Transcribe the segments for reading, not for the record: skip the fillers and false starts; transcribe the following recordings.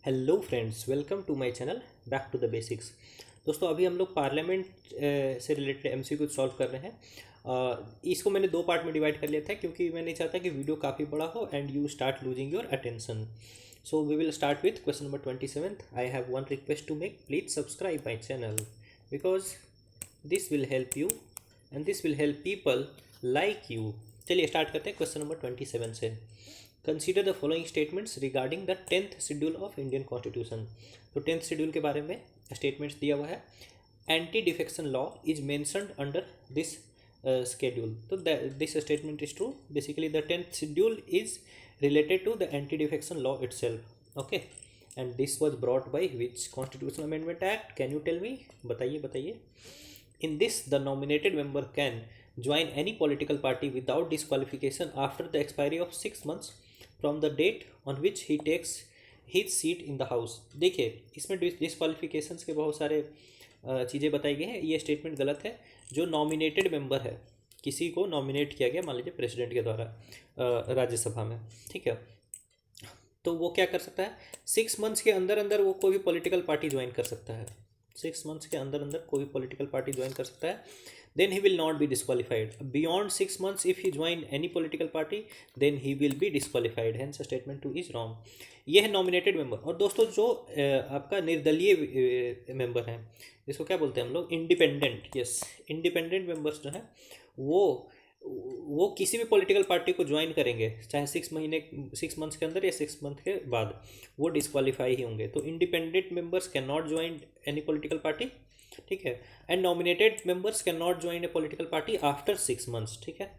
Hello friends, welcome to my channel back to the basics. दोस्तों, अभी हम लोग पार्लियामेंट से रिलेटेड एमसीक्यू सॉल्व कर रहे हैं। इसको मैंने दो पार्ट में डिवाइड कर लिया था क्योंकि मैं नहीं चाहता कि वीडियो काफ़ी बड़ा हो and you start losing your attention. So we will start with question number 27। I have one request to make, please subscribe my channel because this will help you and this will help people like you. चलिए start करते हैं question number 27 से। Consider the following statements regarding the 10th schedule of Indian constitution. तो 10th schedule के बारे में statements दिया हुआ है। Anti defection law is mentioned under this schedule. So this statement is true. Basically, the 10th schedule is related to the anti defection law itself. Okay, and this was brought by which constitutional amendment act? Can you tell me? बताइए बताइए। In this, the nominated member can join any political party without disqualification after the expiry of 6 months from the date on which he takes his seat in the house। देखिए, इसमें डिस्क्वालिफिकेशंस के बहुत सारे चीज़ें बताई गई हैं। ये स्टेटमेंट गलत है। जो नॉमिनेटेड मेंबर है, किसी को नॉमिनेट किया गया, मान लीजिए प्रेसिडेंट के द्वारा राज्यसभा में, ठीक है, तो वो क्या कर सकता है? 6 मंथ्स के अंदर अंदर वो कोई भी पॉलिटिकल पार्टी ज्वाइन कर सकता है। 6 मंथ्स के अंदर अंदर कोई भी पॉलिटिकल पार्टी ज्वाइन कर सकता है। Then he will not be disqualified. Beyond 6 months if he join any political party then he will be disqualified. Hence statement 2 is wrong. ये है नॉमिनेटेड मेंबर। और दोस्तों, जो आपका निर्दलीय मेंबर है, इसको क्या बोलते हैं हम लोग? इंडिपेंडेंट। यस, इंडिपेंडेंट मेंबर्स जो हैं वो किसी भी पॉलिटिकल पार्टी को ज्वाइन करेंगे, चाहे 6 मंथ्स के अंदर या 6 मंथ के बाद, वो डिस्क्वालीफाई ही होंगे। तो independent members can not join any political party, ठीक है, and nominated members can not join A political party after 6 months, ठीक है।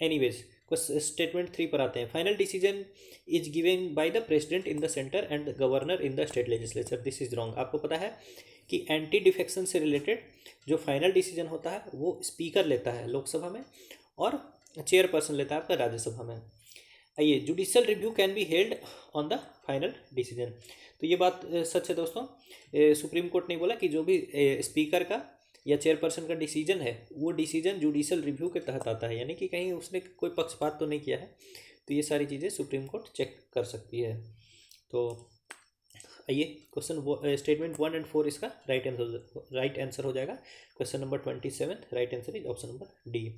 एनीवेज, स्टेटमेंट 3 पर आते हैं। Final decision is given by the president in the centre and the governor in the state legislature. This is wrong. आपको पता है कि anti defection से रिलेटेड जो फाइनल डिसीजन होता है वो स्पीकर लेता है लोकसभा में और चेयरपर्सन लेता है आपका राज्यसभा में। आइए, judicial review can be held on the final decision. तो ये बात सच है दोस्तों। सुप्रीम कोर्ट ने बोला कि जो भी स्पीकर का या चेयरपर्सन का डिसीजन है, वो डिसीजन जुडिशियल रिव्यू के तहत आता है, यानी कि कहीं उसने कोई पक्षपात तो नहीं किया है। तो ये सारी चीज़ें सुप्रीम कोर्ट चेक कर सकती है। तो आइए, क्वेश्चन स्टेटमेंट 1 एंड 4 इसका राइट आंसर हो जाएगा। Question number 27 right answer is option number D.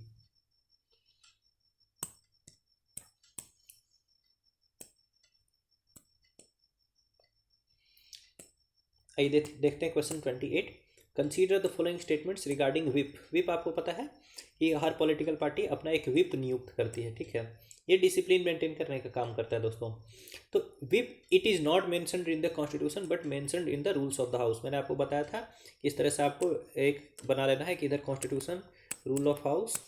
आइए देखते हैं question 28। Consider the following statements regarding whip. Whip आपको पता है कि हर पॉलिटिकल पार्टी अपना एक विप नियुक्त करती है, ठीक है। ये डिसिप्लिन मेंटेन करने का काम करता है दोस्तों। तो whip it is not mentioned in the constitution but mentioned in the rules of the house. मैंने आपको बताया था कि इस तरह से आपको एक बना लेना है कि इधर कॉन्स्टिट्यूशन, रूल ऑफ हाउस,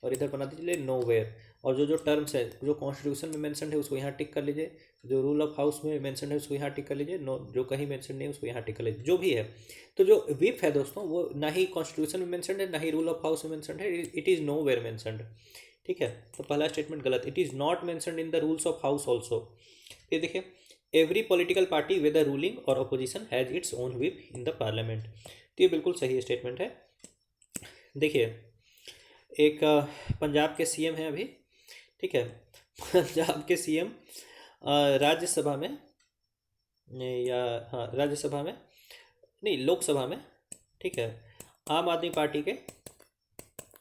और इधर बना दीजिए नो वेयर। और जो जो टर्म्स है जो कॉन्स्टिट्यूशन में मेंशन है उसको यहाँ टिक कर लीजिए, जो रूल ऑफ हाउस में मेंशन है उसको यहाँ टिक कर लीजिए, नो जो कहीं मेंशन नहीं है उसको यहाँ टिक कर लीजिए, जो भी है। तो जो विप है दोस्तों, वो ना ही कॉन्स्टिट्यूशन में मेंशन है ना ही रूल ऑफ हाउस में मेंशन है। It is nowhere mentioned, ठीक है। तो पहला स्टेटमेंट गलत। It is not mentioned in the rules of house also. फिर देखिए, every political party whether ruling और opposition has its own whip in the parliament. तो ये बिल्कुल सही स्टेटमेंट है। देखिए, एक पंजाब के सीएम हैं अभी, ठीक है। पंजाब के सीएम राज्यसभा में, या हाँ राज्यसभा में नहीं, लोकसभा में, ठीक है, आम आदमी पार्टी के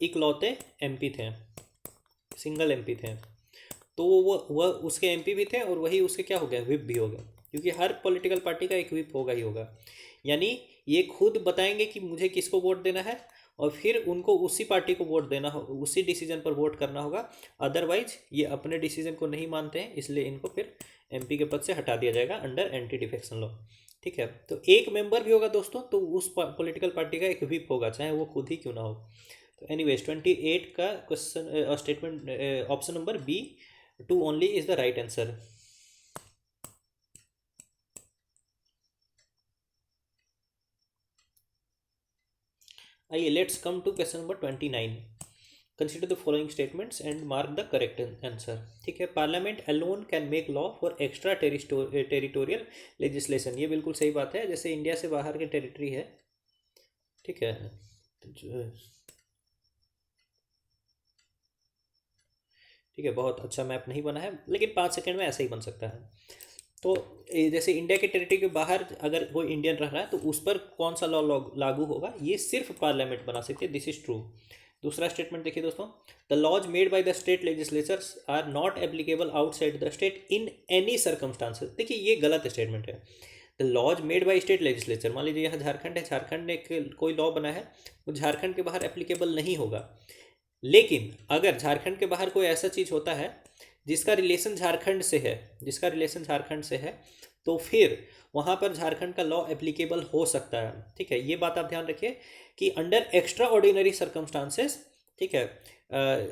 इकलौते एमपी थे, सिंगल एमपी थे। तो वह उसके एमपी भी थे और वही उसके क्या हो गया, विप भी हो गया, क्योंकि हर पॉलिटिकल पार्टी का एक विप होगा ही होगा। यानी ये खुद बताएंगे कि मुझे किसको वोट देना है और फिर उनको उसी पार्टी को वोट देना हो, उसी डिसीजन पर वोट करना होगा। अदरवाइज ये अपने डिसीजन को नहीं मानते हैं, इसलिए इनको फिर एमपी के पद से हटा दिया जाएगा अंडर एंटी डिफेक्शन लॉ, ठीक है। तो एक मेंबर भी होगा दोस्तों, तो उस पॉलिटिकल पार्टी का एक विप होगा, चाहे वो खुद ही क्यों ना हो। तो एनीवेज 28 का question statement option number B 2 only is the right answer. आइए, let's come to question number 29। Consider the following statements and mark the correct answer, ठीक है। Parliament alone can make law for extraterritorial legislation. ये बिल्कुल सही बात है। जैसे India से बाहर की टेरिटरी है, ठीक है, ठीक है, बहुत अच्छा मैप नहीं बना है लेकिन 5 सेकंड में ऐसा ही बन सकता है। तो जैसे इंडिया के टेरिटरी के बाहर अगर कोई इंडियन रह रहा है तो उस पर कौन सा लॉ लागू होगा, ये सिर्फ पार्लियामेंट बना सकती है, दिस इज ट्रू। दूसरा स्टेटमेंट देखिए दोस्तों, the laws made by the state legislatures are not applicable outside the state in any circumstances. देखिए ये गलत स्टेटमेंट है। The laws made by state legislature, मान लीजिए यहाँ झारखंड है, झारखंड ने कोई लॉ बना है, वो झारखंड के बाहर एप्लीकेबल नहीं होगा। लेकिन अगर झारखंड के बाहर कोई ऐसा चीज़ होता है जिसका रिलेशन झारखंड से है, जिसका रिलेशन झारखंड से है, तो फिर वहाँ पर झारखंड का लॉ एप्लीकेबल हो सकता है। ठीक है, ये बात आप ध्यान रखिए कि अंडर एक्स्ट्रा ऑर्डिनरी सर्कमस्टांसेस, ठीक है,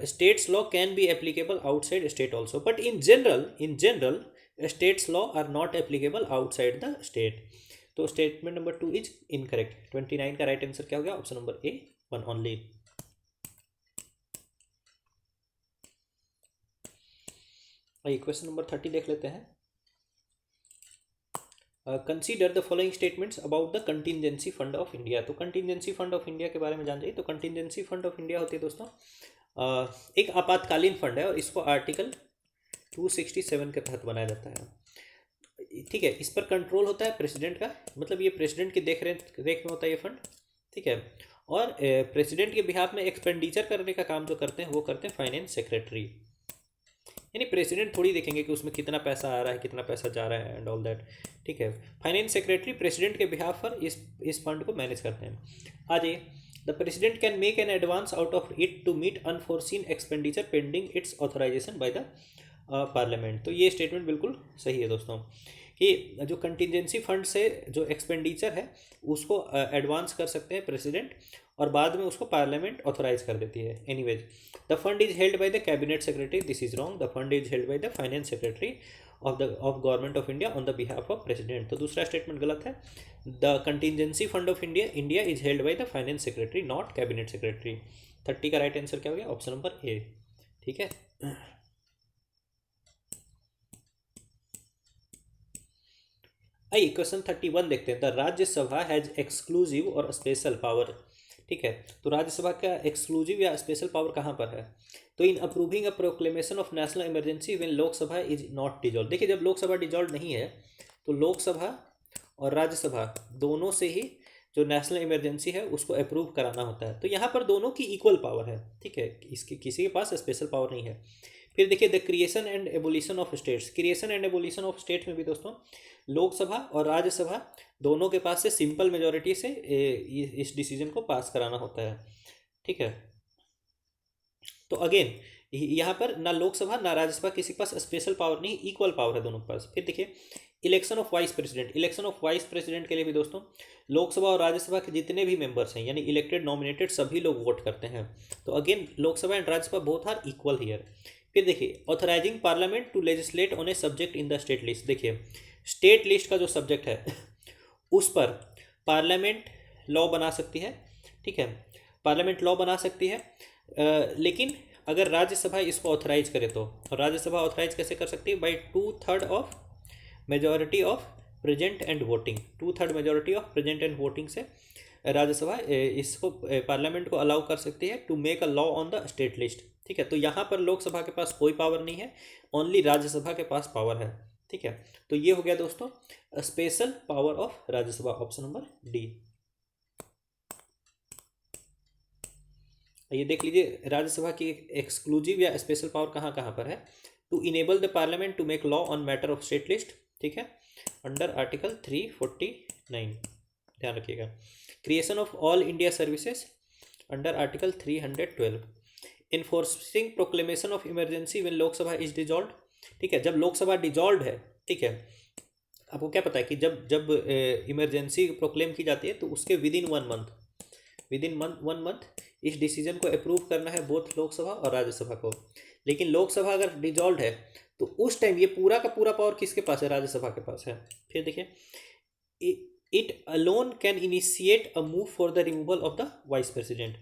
states law can be applicable outside state also, but in general states law are not applicable outside the state. तो स्टेटमेंट नंबर 2 इज इनकरेक्ट। 29 का राइट आंसर क्या हो गया, ऑप्शन नंबर ए 1 ओनली। आइए question number 30 देख लेते हैं। Consider the following statements about the contingency fund of India. तो कंटिजेंसी फंड ऑफ इंडिया के बारे में जान जाइए। तो कंटिजेंसी फंड ऑफ इंडिया होती है दोस्तों एक आपातकालीन फंड है और इसको आर्टिकल 267 के तहत बनाया जाता है। ठीक है, इस पर कंट्रोल होता है प्रेसिडेंट का, मतलब ये प्रेसिडेंट की देख रेख में होता है ये फंड। ठीक है, और प्रेसिडेंट के बिहाफ में एक्सपेंडिचर करने का काम जो करते हैं वो करते हैं फाइनेंस सेक्रेटरी। यानी प्रेसिडेंट थोड़ी देखेंगे कि उसमें कितना पैसा आ रहा है कितना पैसा जा रहा है एंड ऑल दैट। ठीक है, फाइनेंस सेक्रेटरी प्रेसिडेंट के बिहाफ पर इस फंड को मैनेज करते हैं। आ जाइए, the president can make an advance out of it to meet unforeseen expenditure pending its authorisation by the parliament. तो ये स्टेटमेंट बिल्कुल सही है दोस्तों कि जो कंटिजेंसी फंड से जो एक्सपेंडिचर है उसको एडवांस कर सकते हैं प्रेसिडेंट और बाद में उसको पार्लियामेंट ऑथोराइज कर देती है। Anyways, the fund is held by the cabinet secretary, this is wrong, the fund is held by the finance secretary of government of India on the behalf of president. तो दूसरा statement गलत है। The contingency fund of India is held by the finance secretary not cabinet secretary. 30 का right answer क्या हो गया, option number ए। ठीक है, आइए क्वेश्चन 31 देखते हैं। द राज्यसभा हैज एक्सक्लूसिव और स्पेशल पावर। ठीक है, तो राज्यसभा का एक्सक्लूसिव या स्पेशल पावर कहाँ पर है, तो in approving a proclamation of national emergency when Lok Sabha is not dissolve. देखिए जब लोकसभा डिजॉल्व नहीं है तो लोकसभा और राज्यसभा दोनों से ही जो नेशनल इमरजेंसी है उसको अप्रूव कराना होता है। तो यहाँ पर दोनों की इक्वल पावर है। ठीक है, इसकी किसी के पास स्पेशल पावर नहीं है। फिर देखिए the creation and abolition of states. Creation and abolition of states में भी दोस्तों लोकसभा और राज्यसभा दोनों के पास से सिंपल मेजोरिटी से इस डिसीजन को पास कराना होता है। ठीक है, तो अगेन यहाँ पर ना लोकसभा ना राज्यसभा किसी के पास स्पेशल पावर नहीं, इक्वल पावर है दोनों के पास। फिर देखिए election of vice president. Election of vice president के लिए भी दोस्तों लोकसभा और राज्यसभा के जितने भी मेंबर्स हैं यानी इलेक्टेड नॉमिनेटेड सभी लोग वोट करते हैं। तो again Lok Sabha and Rajya Sabha both are equal here. फिर देखिए authorising parliament to legislate on a subject in the state list. देखिए स्टेट लिस्ट का जो सब्जेक्ट है उस पर पार्लियामेंट लॉ बना सकती है। ठीक है, पार्लियामेंट लॉ बना सकती है, लेकिन अगर राज्यसभा इसको ऑथराइज करे तो राज्यसभा ऑथराइज कैसे कर सकती है, by 2/3 of majority of present and voting. 2/3 majority of present and voting से राज्यसभा इसको पार्लियामेंट को अलाउ कर सकती है to make a law on the state list. ठीक है, तो यहाँ पर लोकसभा के पास कोई पावर नहीं है, ओनली राज्यसभा के पास पावर है। ठीक है, तो ये हो गया दोस्तों special power of Rajya Sabha, option number D. ये देख लीजिए राज्यसभा की एक्सक्लूसिव या स्पेशल पावर कहाँ कहाँ पर है। To enable the parliament to make law on matter of state list. ठीक है, अंडर आर्टिकल 349, ध्यान रखिएगा। Creation of all India services under article 312। Enforcing proclamation of emergency when Lok Sabha is dissolve. ठीक है, जब लोकसभा डिजॉल्व है, ठीक है, आपको क्या पता है कि जब जब इमरजेंसी प्रोक्लेम की जाती है तो उसके विदिन वन मंथ इस डिसीजन को अप्रूव करना है बोथ लोकसभा और राज्यसभा को। लेकिन लोकसभा अगर डिजॉल्व है तो उस टाइम ये पूरा का पूरा पावर किसके पास है, राज्यसभा के पास है। फिर देखिए it alone can initiate a move for the removal of the vice president.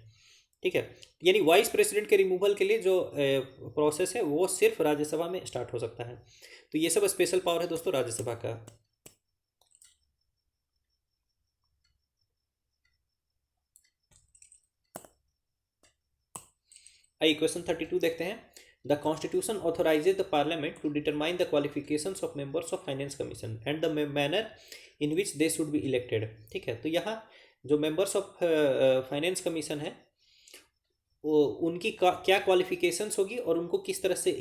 ठीक है, यानी वाइस प्रेसिडेंट के रिमूवल के लिए जो प्रोसेस है वो सिर्फ राज्यसभा में स्टार्ट हो सकता है। तो ये सब स्पेशल पावर है दोस्तों राज्यसभा का। आइए क्वेश्चन 32 देखते हैं। The constitution authorises the parliament to determine the qualifications of members of finance commission and the manner in which they should be elected. ठीक है, तो यहाँ जो मेंबर्स ऑफ फाइनेंस कमीशन है उनकी क्या क्वालिफिकेशंस होगी और उनको किस तरह से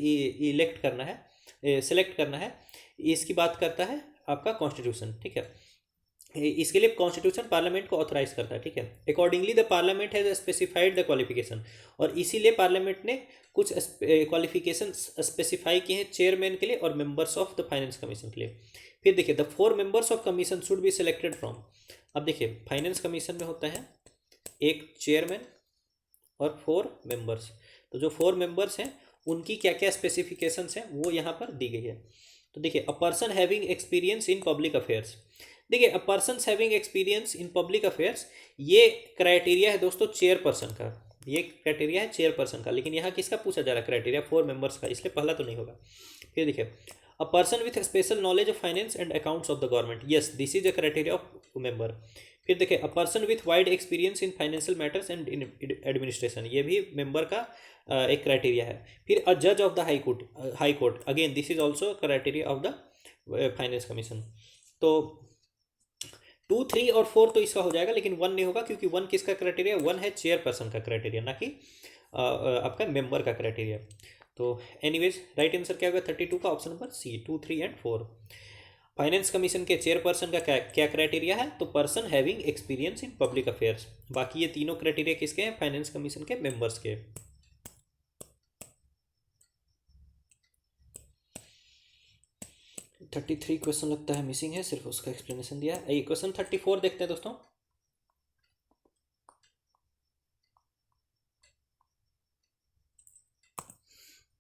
इलेक्ट करना है, सेलेक्ट करना है, इसकी बात करता है आपका कॉन्स्टिट्यूशन। ठीक है, इसके लिए कॉन्स्टिट्यूशन पार्लियामेंट को ऑथराइज करता है। ठीक है, accordingly the parliament has specified the qualification, और इसीलिए पार्लियामेंट ने कुछ क्वालिफिकेशन स्पेसिफाई किए हैं चेयरमैन के लिए और members of the finance commission के लिए। फिर देखिए, the 4 members of commission should be selected from. अब देखिए, फाइनेंस कमीशन में होता है एक चेयरमैन और 4 मेंबर्स। तो जो 4 मेंबर्स हैं उनकी क्या क्या स्पेसिफिकेशंस हैं वो यहाँ पर दी गई है। तो देखिए, a person having experience in public affairs. देखिए, a person having experience in public affairs, ये क्राइटेरिया है दोस्तों चेयरपर्सन का, ये क्राइटेरिया है चेयरपर्सन का, लेकिन यहाँ किसका पूछा जा रहा है क्राइटेरिया? 4 मेंबर्स का, इसलिए पहला तो नहीं होगा। फिर देखिए, a person with special knowledge of finance and accounts of the government, yes this is a criteria of member. फिर देखिए, a person with wide experience in financial matters and in administration, ये भी मेंबर का एक criteria है। फिर अ जज of the high court, again this is also criteria of the finance commission. तो 2, 3 और 4 तो इसका हो जाएगा, लेकिन 1 नहीं होगा, क्योंकि 1 किसका क्राइटेरिया? 1 है चेयरपर्सन का क्राइटेरिया, ना कि आपका मेंबर का क्राइटेरिया। तो एनीवेज राइट आंसर क्या होगा 32 का? Option number C, 2, 3 and 4। Finance commission के चेयरपर्सन का क्या क्राइटेरिया है? तो person having experience in public affairs. बाकी ये तीनों क्राइटेरिया किसके हैं? फाइनेंस कमीशन के मेंबर्स के। 33 क्वेश्चन लगता है मिसिंग है, सिर्फ उसका एक्सप्लेनेशन दिया है। क्वेश्चन 34 देखते हैं दोस्तों।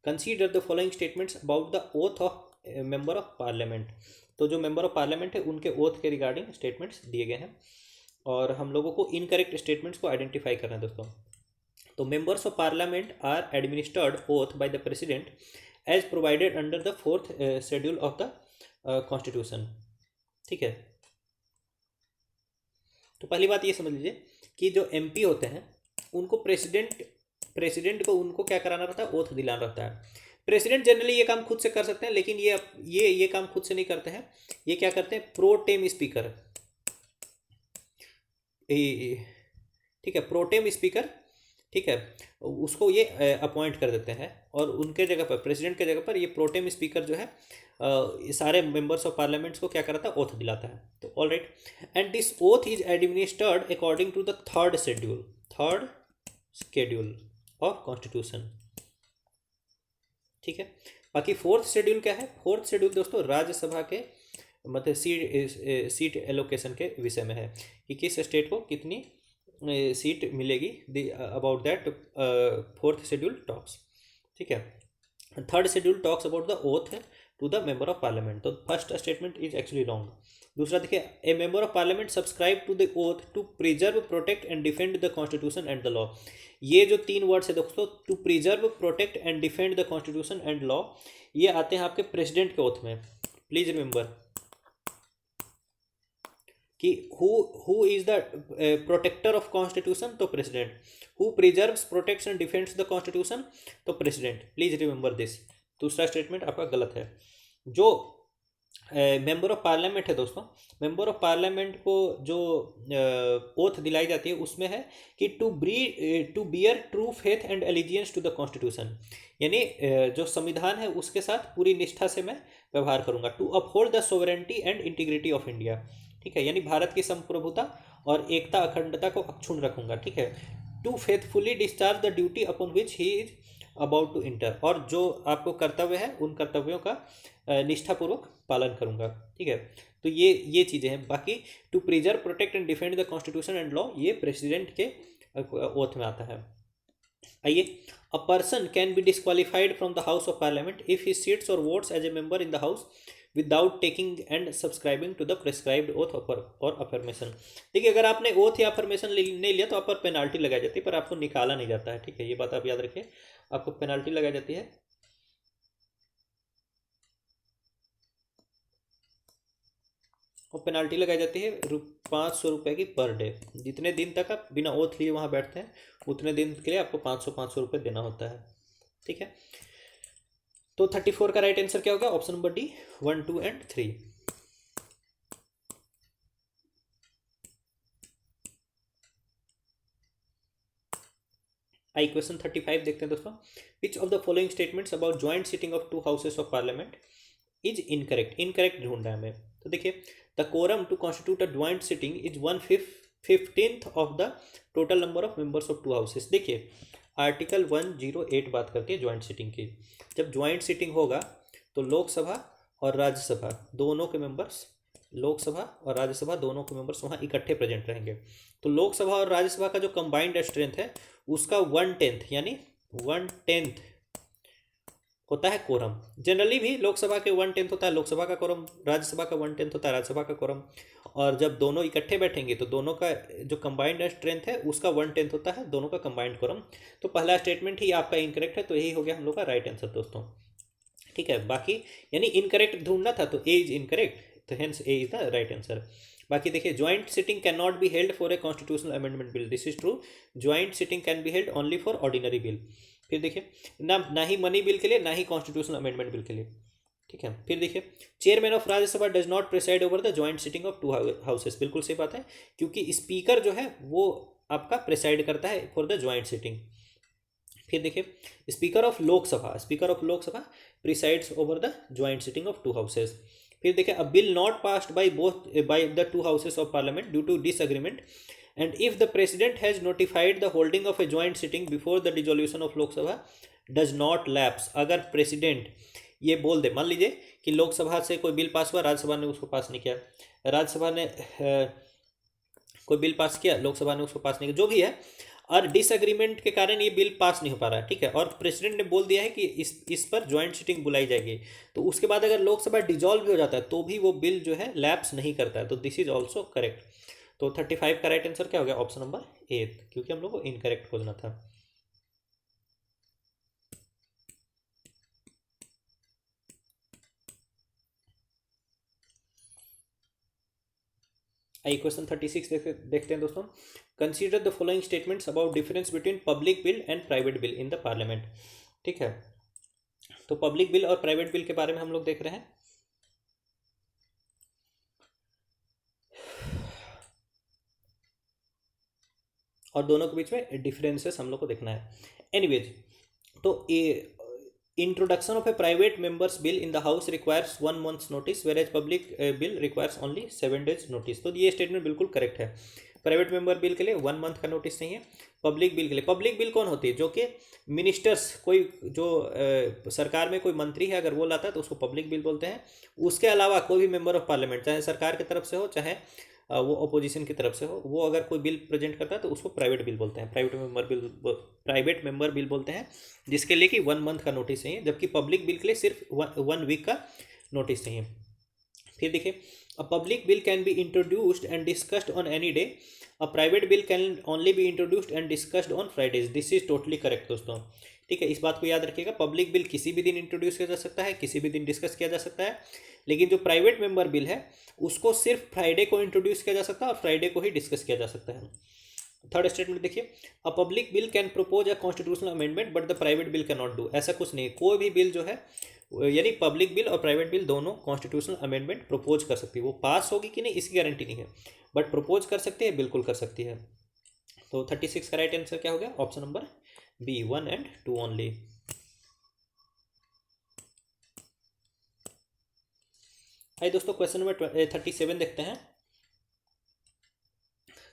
Consider the following statements about the oath of member of parliament. तो जो मेंबर ऑफ पार्लियामेंट है उनके ओथ के रिगार्डिंग स्टेटमेंट्स दिए गए हैं, और हम लोगों को इनकरेक्ट स्टेटमेंट्स को आइडेंटिफाई करना है दोस्तों। तो members of parliament are administered oath by the president as provided under the 4th schedule of the constitution. ठीक है, तो पहली बात ये समझ लीजिए कि जो एमपी होते हैं उनको प्रेसिडेंट को उनको क्या कराना रहता है? ओथ दिलाना रहता है। प्रेसिडेंट जनरली ये काम खुद से कर सकते हैं, लेकिन ये काम खुद से नहीं करते हैं। ये क्या करते हैं? प्रो टेम स्पीकर, ठीक है, प्रोटेम स्पीकर, ठीक है, उसको ये अपॉइंट कर देते हैं, और उनके जगह पर, प्रेसिडेंट के जगह पर, ये प्रोटेम स्पीकर जो है सारे मेंबर्स ऑफ पार्लियामेंट्स को क्या कराता है? ओथ दिलाता है। तो all right, and this oath is administered according to the 3rd schedule of constitution. ठीक है, बाकी 4th शेड्यूल क्या है? 4th शेड्यूल दोस्तों राज्यसभा के मतलब सीट एलोकेशन के विषय में है, कि किस स्टेट को कितनी सीट मिलेगी, about that 4th schedule talks. ठीक है, 3rd schedule talks about the oath to the member of parliament. तो first statement is actually wrong. दूसरा देखिए, a member of parliament subscribe to the oath to preserve, protect and defend the constitution and the law. ये जो 3 words है दोस्तों, to preserve, protect and defend the constitution and law, ये आते हैं आपके प्रेसिडेंट के ओथ में। प्लीज रिमेंबर कि who is the protector of constitution? तो president. Who preserves, protects and defends the constitution? तो प्रेसिडेंट। Please remember this. दूसरा स्टेटमेंट आपका गलत है। जो मेंबर ऑफ पार्लियामेंट है दोस्तों, मेंबर ऑफ पार्लियामेंट को जो ओथ दिलाई जाती है उसमें है कि to bear true faith and allegiance to the constitution, यानी जो संविधान है उसके साथ पूरी निष्ठा से मैं व्यवहार करूंगा। To uphold the sovereignty and integrity of India, ठीक है, यानी भारत की संप्रभुता और एकता अखंडता को अक्षुण्ण रखूंगा। ठीक है, to faithfully discharge the duty upon which he is about to enter, और जो आपको कर्तव्य है उन कर्तव्यों का निष्ठापूर्वक पालन करूंगा। ठीक है, तो ये चीज़ें हैं। बाकी to preserve, protect and defend the constitution and law, ये प्रेसिडेंट के ओथ में आता है। आइए, a person can be disqualified from the house of parliament if he sits और votes as a member in the house without taking and subscribing to the prescribed oath और affirmation. देखिए, अगर आपने ओथ या अफर्मेशन नहीं लिया तो आप पर पेनाल्टी लगाई जाती है, पर आपको निकाला नहीं जाता है। ठीक है, ये बात आप याद रखिए, आपको पेनाल्टी लगाई जाती है। और पेनाल्टी लगाई जाती है 500 रुपये की पर डे। जितने दिन तक आप बिना ओथ लिए वहाँ बैठते हैं उतने दिन के लिए आपको 500 रुपये देना होता है। ठीक है, तो 34 का राइट आंसर क्या होगा? Option number D, 1, 2 and 3। आई क्वेश्चन 35 देखते हैं दोस्तों। Which of the following statements about joint sitting of two houses of parliament is incorrect? Incorrect ढूंढना है हमें। तो देखिए, the quorum to constitute a joint sitting is 1/15 of the total number of members of two houses. देखिए, article 108 बात करती है joint sitting की। जब ज्वाइंट सिटिंग होगा तो लोकसभा और राज्यसभा दोनों के मेंबर्स, लोकसभा और राज्यसभा दोनों के मेंबर्स वहाँ इकट्ठे प्रेजेंट रहेंगे। तो लोकसभा और राज्यसभा का जो कंबाइंड स्ट्रेंथ है उसका 1/10 यानी 1/10 होता है कोरम। जनरली भी लोकसभा के 1/10 होता है लोकसभा का कोरम, राज्यसभा का 1/10 होता है राज्यसभा का कोरम। और जब दोनों इकट्ठे बैठेंगे तो दोनों का जो कंबाइंड स्ट्रेंथ है उसका 1/10 होता है दोनों का कंबाइंड कोरम। तो पहला स्टेटमेंट ही आपका इनकरेक्ट है, तो यही हो गया हम लोग का राइट आंसर दोस्तों। ठीक है, बाकी यानी इनकरेक्ट ढूंढना था तो ए इज इनकरेक्ट, तो hence A is the right answer. बाकी देखिए, joint sitting can not be held for a constitutional amendment bill, this is true. Joint sitting can be held only for ordinary bill. फिर देखिए, ना ही money bill के लिए ना ही constitutional amendment bill के लिए। ठीक है, फिर देखिए, chairman of Rajya Sabha does not preside over the joint sitting of two houses. बिल्कुल सही बात है, क्योंकि स्पीकर जो है वो आपका प्रिसाइड करता है फॉर द ज्वाइंट सिटिंग। फिर देखिए, speaker of Lok Sabha presides over the joint sitting of two houses. फिर देखिए, a bill not passed by the two houses of parliament due to disagreement and if the president has notified the holding of a joint sitting before the dissolution of lok sabha does not lapse। अगर president ये बोल दे, मान लीजिए कि लोकसभा से कोई bill pass हुआ, राज्यसभा ने उसको पास नहीं किया, राज्यसभा ने कोई बिल पास किया, लोकसभा ने उसको पास नहीं किया, जो भी है, और डिसएग्रीमेंट के कारण ये बिल पास नहीं हो पा रहा है, ठीक है, और प्रेसिडेंट ने बोल दिया है कि इस पर ज्वाइंट सिटिंग बुलाई जाएगी, तो उसके बाद अगर लोकसभा डिजॉल्व भी हो जाता है तो भी वो बिल जो है लैप्स नहीं करता है। तो दिस इज ऑल्सो करेक्ट। तो 35 का राइट आंसर क्या हो गया? ऑप्शन नंबर ए, क्योंकि हम लोग को इनकरेक्ट खोजना था। आई क्वेश्चन 36 देखते हैं दोस्तों। Consider the following statements about difference between public bill and private bill in the parliament. ठीक है, तो पब्लिक बिल और प्राइवेट बिल के बारे में हम लोग देख रहे हैं। और दोनों के बीच में डिफरेंसेस हम लोग को देखना है। एनीवेज, तो ये introduction of a private members bill in the house requires 1 month's notice, whereas public bill requires only 7 days notice. तो ये स्टेटमेंट बिल्कुल करेक्ट है। प्राइवेट मेंबर बिल के लिए 1 month का नोटिस नहीं है। पब्लिक बिल के लिए, पब्लिक बिल कौन होती है? जो कि मिनिस्टर्स, कोई जो सरकार में कोई मंत्री है अगर वो लाता है तो उसको पब्लिक बिल बोलते हैं। उसके अलावा कोई भी मेंबर ऑफ पार्लियामेंट, चाहे सरकार की तरफ से हो चाहे वो अपोजिशन की तरफ से हो, वो अगर कोई बिल प्रेजेंट करता है तो उसको प्राइवेट बिल बोलते हैं, प्राइवेट मेंबर बिल बोलते हैं, जिसके लिए कि 1 month का नोटिस चाहिए, जबकि पब्लिक बिल के लिए सिर्फ 1 week का नोटिस चाहिए। फिर देखिए, a public bill can be introduced and discussed on any day, a private bill can only be introduced and discussed on Fridays. This is totally correct दोस्तों। ठीक है, इस बात को याद रखिएगा, पब्लिक बिल किसी भी दिन इंट्रोड्यूस किया जा सकता है, किसी भी दिन डिस्कस किया जा सकता है, लेकिन जो प्राइवेट मेंबर बिल है उसको सिर्फ फ्राइडे को इंट्रोड्यूस किया जा सकता है और फ्राइडे को ही डिस्कस किया जा सकता है। थर्ड स्टेटमेंट देखिए, a public bill can propose a constitutional amendment but the private bill can not do. ऐसा कुछ नहीं, कोई भी बिल जो है, यानी पब्लिक बिल और प्राइवेट बिल दोनों कॉन्स्टिट्यूशनल अमेंडमेंट प्रपोज कर सकती है। वो पास होगी कि नहीं इसकी गारंटी नहीं है, बट प्रपोज कर सकती है, बिल्कुल कर सकती है। तो 36 का राइट आंसर क्या हो गया? Option number B, 1 and 2 only. आइए दोस्तों, क्वेश्चन नंबर 37 देखते हैं।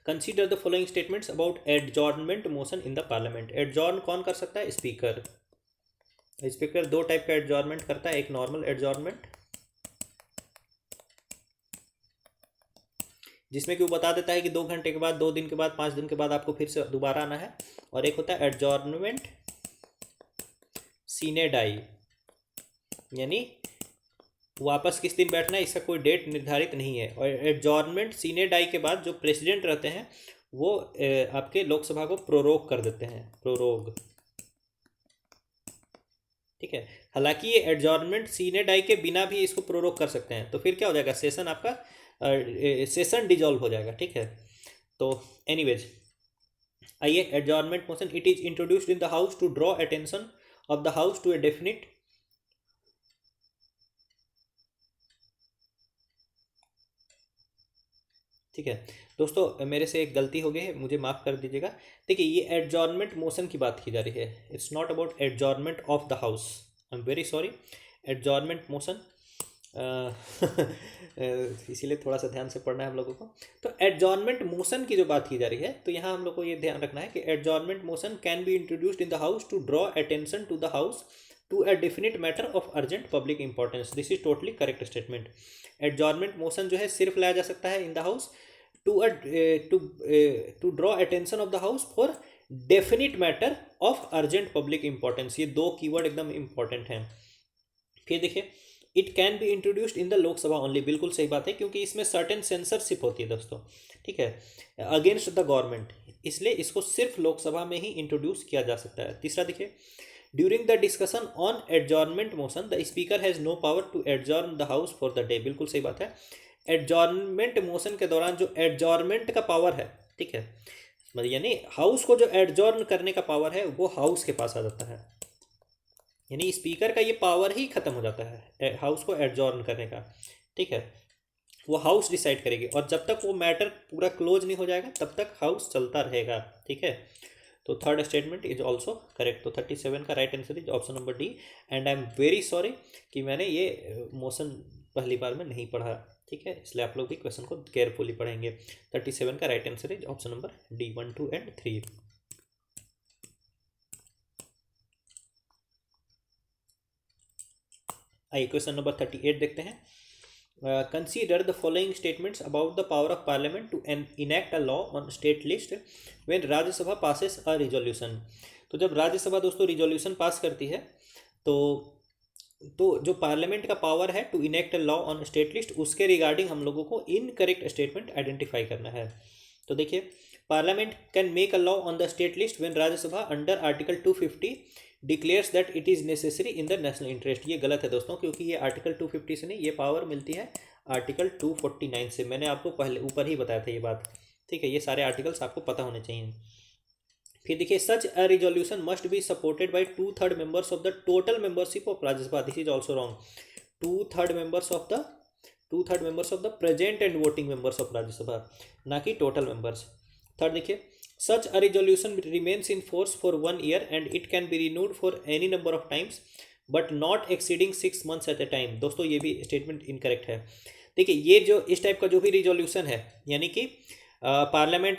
Consider the following statements about adjournment motion in the parliament. Adjourn कौन कर सकता है? स्पीकर। स्पीकर दो टाइप का एडजॉर्नमेंट करता है, एक नॉर्मल एडजॉर्नमेंट जिसमें कि वो बता देता है कि 2 घंटे के बाद, 2 दिन के बाद, 5 दिन के बाद आपको फिर से दोबारा आना है, और एक होता है एडजॉर्नमेंट सीने डाई, यानी वापस किस दिन बैठना है इसका कोई डेट निर्धारित नहीं है। और एडजॉर्नमेंट सीने डाई के बाद जो प्रेसिडेंट रहते हैं वो आपके लोकसभा को प्रोरोग कर देते हैं, प्रोरोग। ठीक है, हालांकि ये एडजॉर्नमेंट सीने डाई के बिना भी इसको प्रोरोग कर सकते हैं, तो फिर क्या हो जाएगा? सेशन आपका सेशन डिजॉल्व हो जाएगा। ठीक है, तो एनीवेज आइए, adjournment motion, it is introduced in the house to draw attention of the house to a definite ठीक है दोस्तों, मेरे से एक गलती हो गई है, मुझे माफ़ कर दीजिएगा। देखिए ये एडजॉर्नमेंट मोशन की बात की जा रही है, it's not about adjournment of the house, I am very sorry. Adjournment motion इसीलिए थोड़ा सा ध्यान से पढ़ना है हम लोगों को। तो एडजॉर्नमेंट मोशन की जो बात की जा रही है, तो यहाँ हम लोग को ये ध्यान रखना है कि adjournment motion can be introduced in the house to draw attention to the house to a definite matter of urgent public importance. This is totally correct statement. Adjournment motion जो है सिर्फ लाया जा सकता है in the house to draw attention of the house for definite matter of urgent public importance. ये दो keyword एकदम इंपॉर्टेंट हैं। फिर देखिए it can be introduced in the Lok Sabha only, बिल्कुल सही बात है, क्योंकि इसमें सर्टेन सेंसरशिप होती है दोस्तों, ठीक है, अगेंस्ट द गवर्नमेंट, इसलिए इसको सिर्फ लोकसभा में ही इंट्रोड्यूस किया जा सकता है। तीसरा देखिए during the discussion on adjournment motion the speaker has no power to adjourn the house for the day, बिल्कुल सही बात है। एडजॉर्नमेंट मोशन के दौरान जो एडजॉर्नमेंट का पावर है, ठीक है, मतलब यानी हाउस को जो एडजॉर्न करने का पावर है वो हाउस के पास आ जाता है, यानी स्पीकर का ये पावर ही खत्म हो जाता है हाउस को एडजॉर्न करने का, ठीक है। वो हाउस डिसाइड करेगी और जब तक वो मैटर पूरा क्लोज नहीं हो जाएगा तब तक हाउस चलता रहेगा, ठीक है। तो third statement is also correct. तो 37 का right answer is option number D. And I am very sorry कि मैंने ये मोशन पहली बार में नहीं पढ़ा, ठीक है, इसलिए आप लोग भी क्वेश्चन को केयरफुली पढ़ेंगे। 37 का right answer is option number D 1, 2 and 3। आइए क्वेश्चन नंबर 38 देखते हैं। Consider the following statements about the power of parliament to enact a law on state list when Rajya Sabha passes a resolution. तो जब राज्यसभा दोस्तों resolution pass करती है तो जो पार्लियामेंट का पावर है to enact a law on state list, उसके रिगार्डिंग हम लोगों को इनकरेक्ट स्टेटमेंट आइडेंटिफाई करना है। तो देखिए parliament can make a law on the state list when Rajya Sabha under article 250 declares that it is necessary in the national interest. ये गलत है दोस्तों, क्योंकि ये आर्टिकल 250 से नहीं, ये पावर मिलती है आर्टिकल 249 से। मैंने आपको पहले ऊपर ही बताया था ये बात, ठीक है, ये सारे आर्टिकल्स आपको पता होने चाहिए। फिर देखिए such a resolution must be supported by 2/3 members of the total membership of Rajya Sabha. This is also wrong. 2/3 members of the present and voting members of Rajya Sabha, ना कि टोटल मेंबर्स। थर्ड देखिए such a resolution remains in force for 1 year and it can be renewed for any number of times but not exceeding 6 months at a time। दोस्तों ये भी statement incorrect है। देखिए ये जो इस टाइप का जो भी रिजोल्यूशन है, यानी कि पार्लियामेंट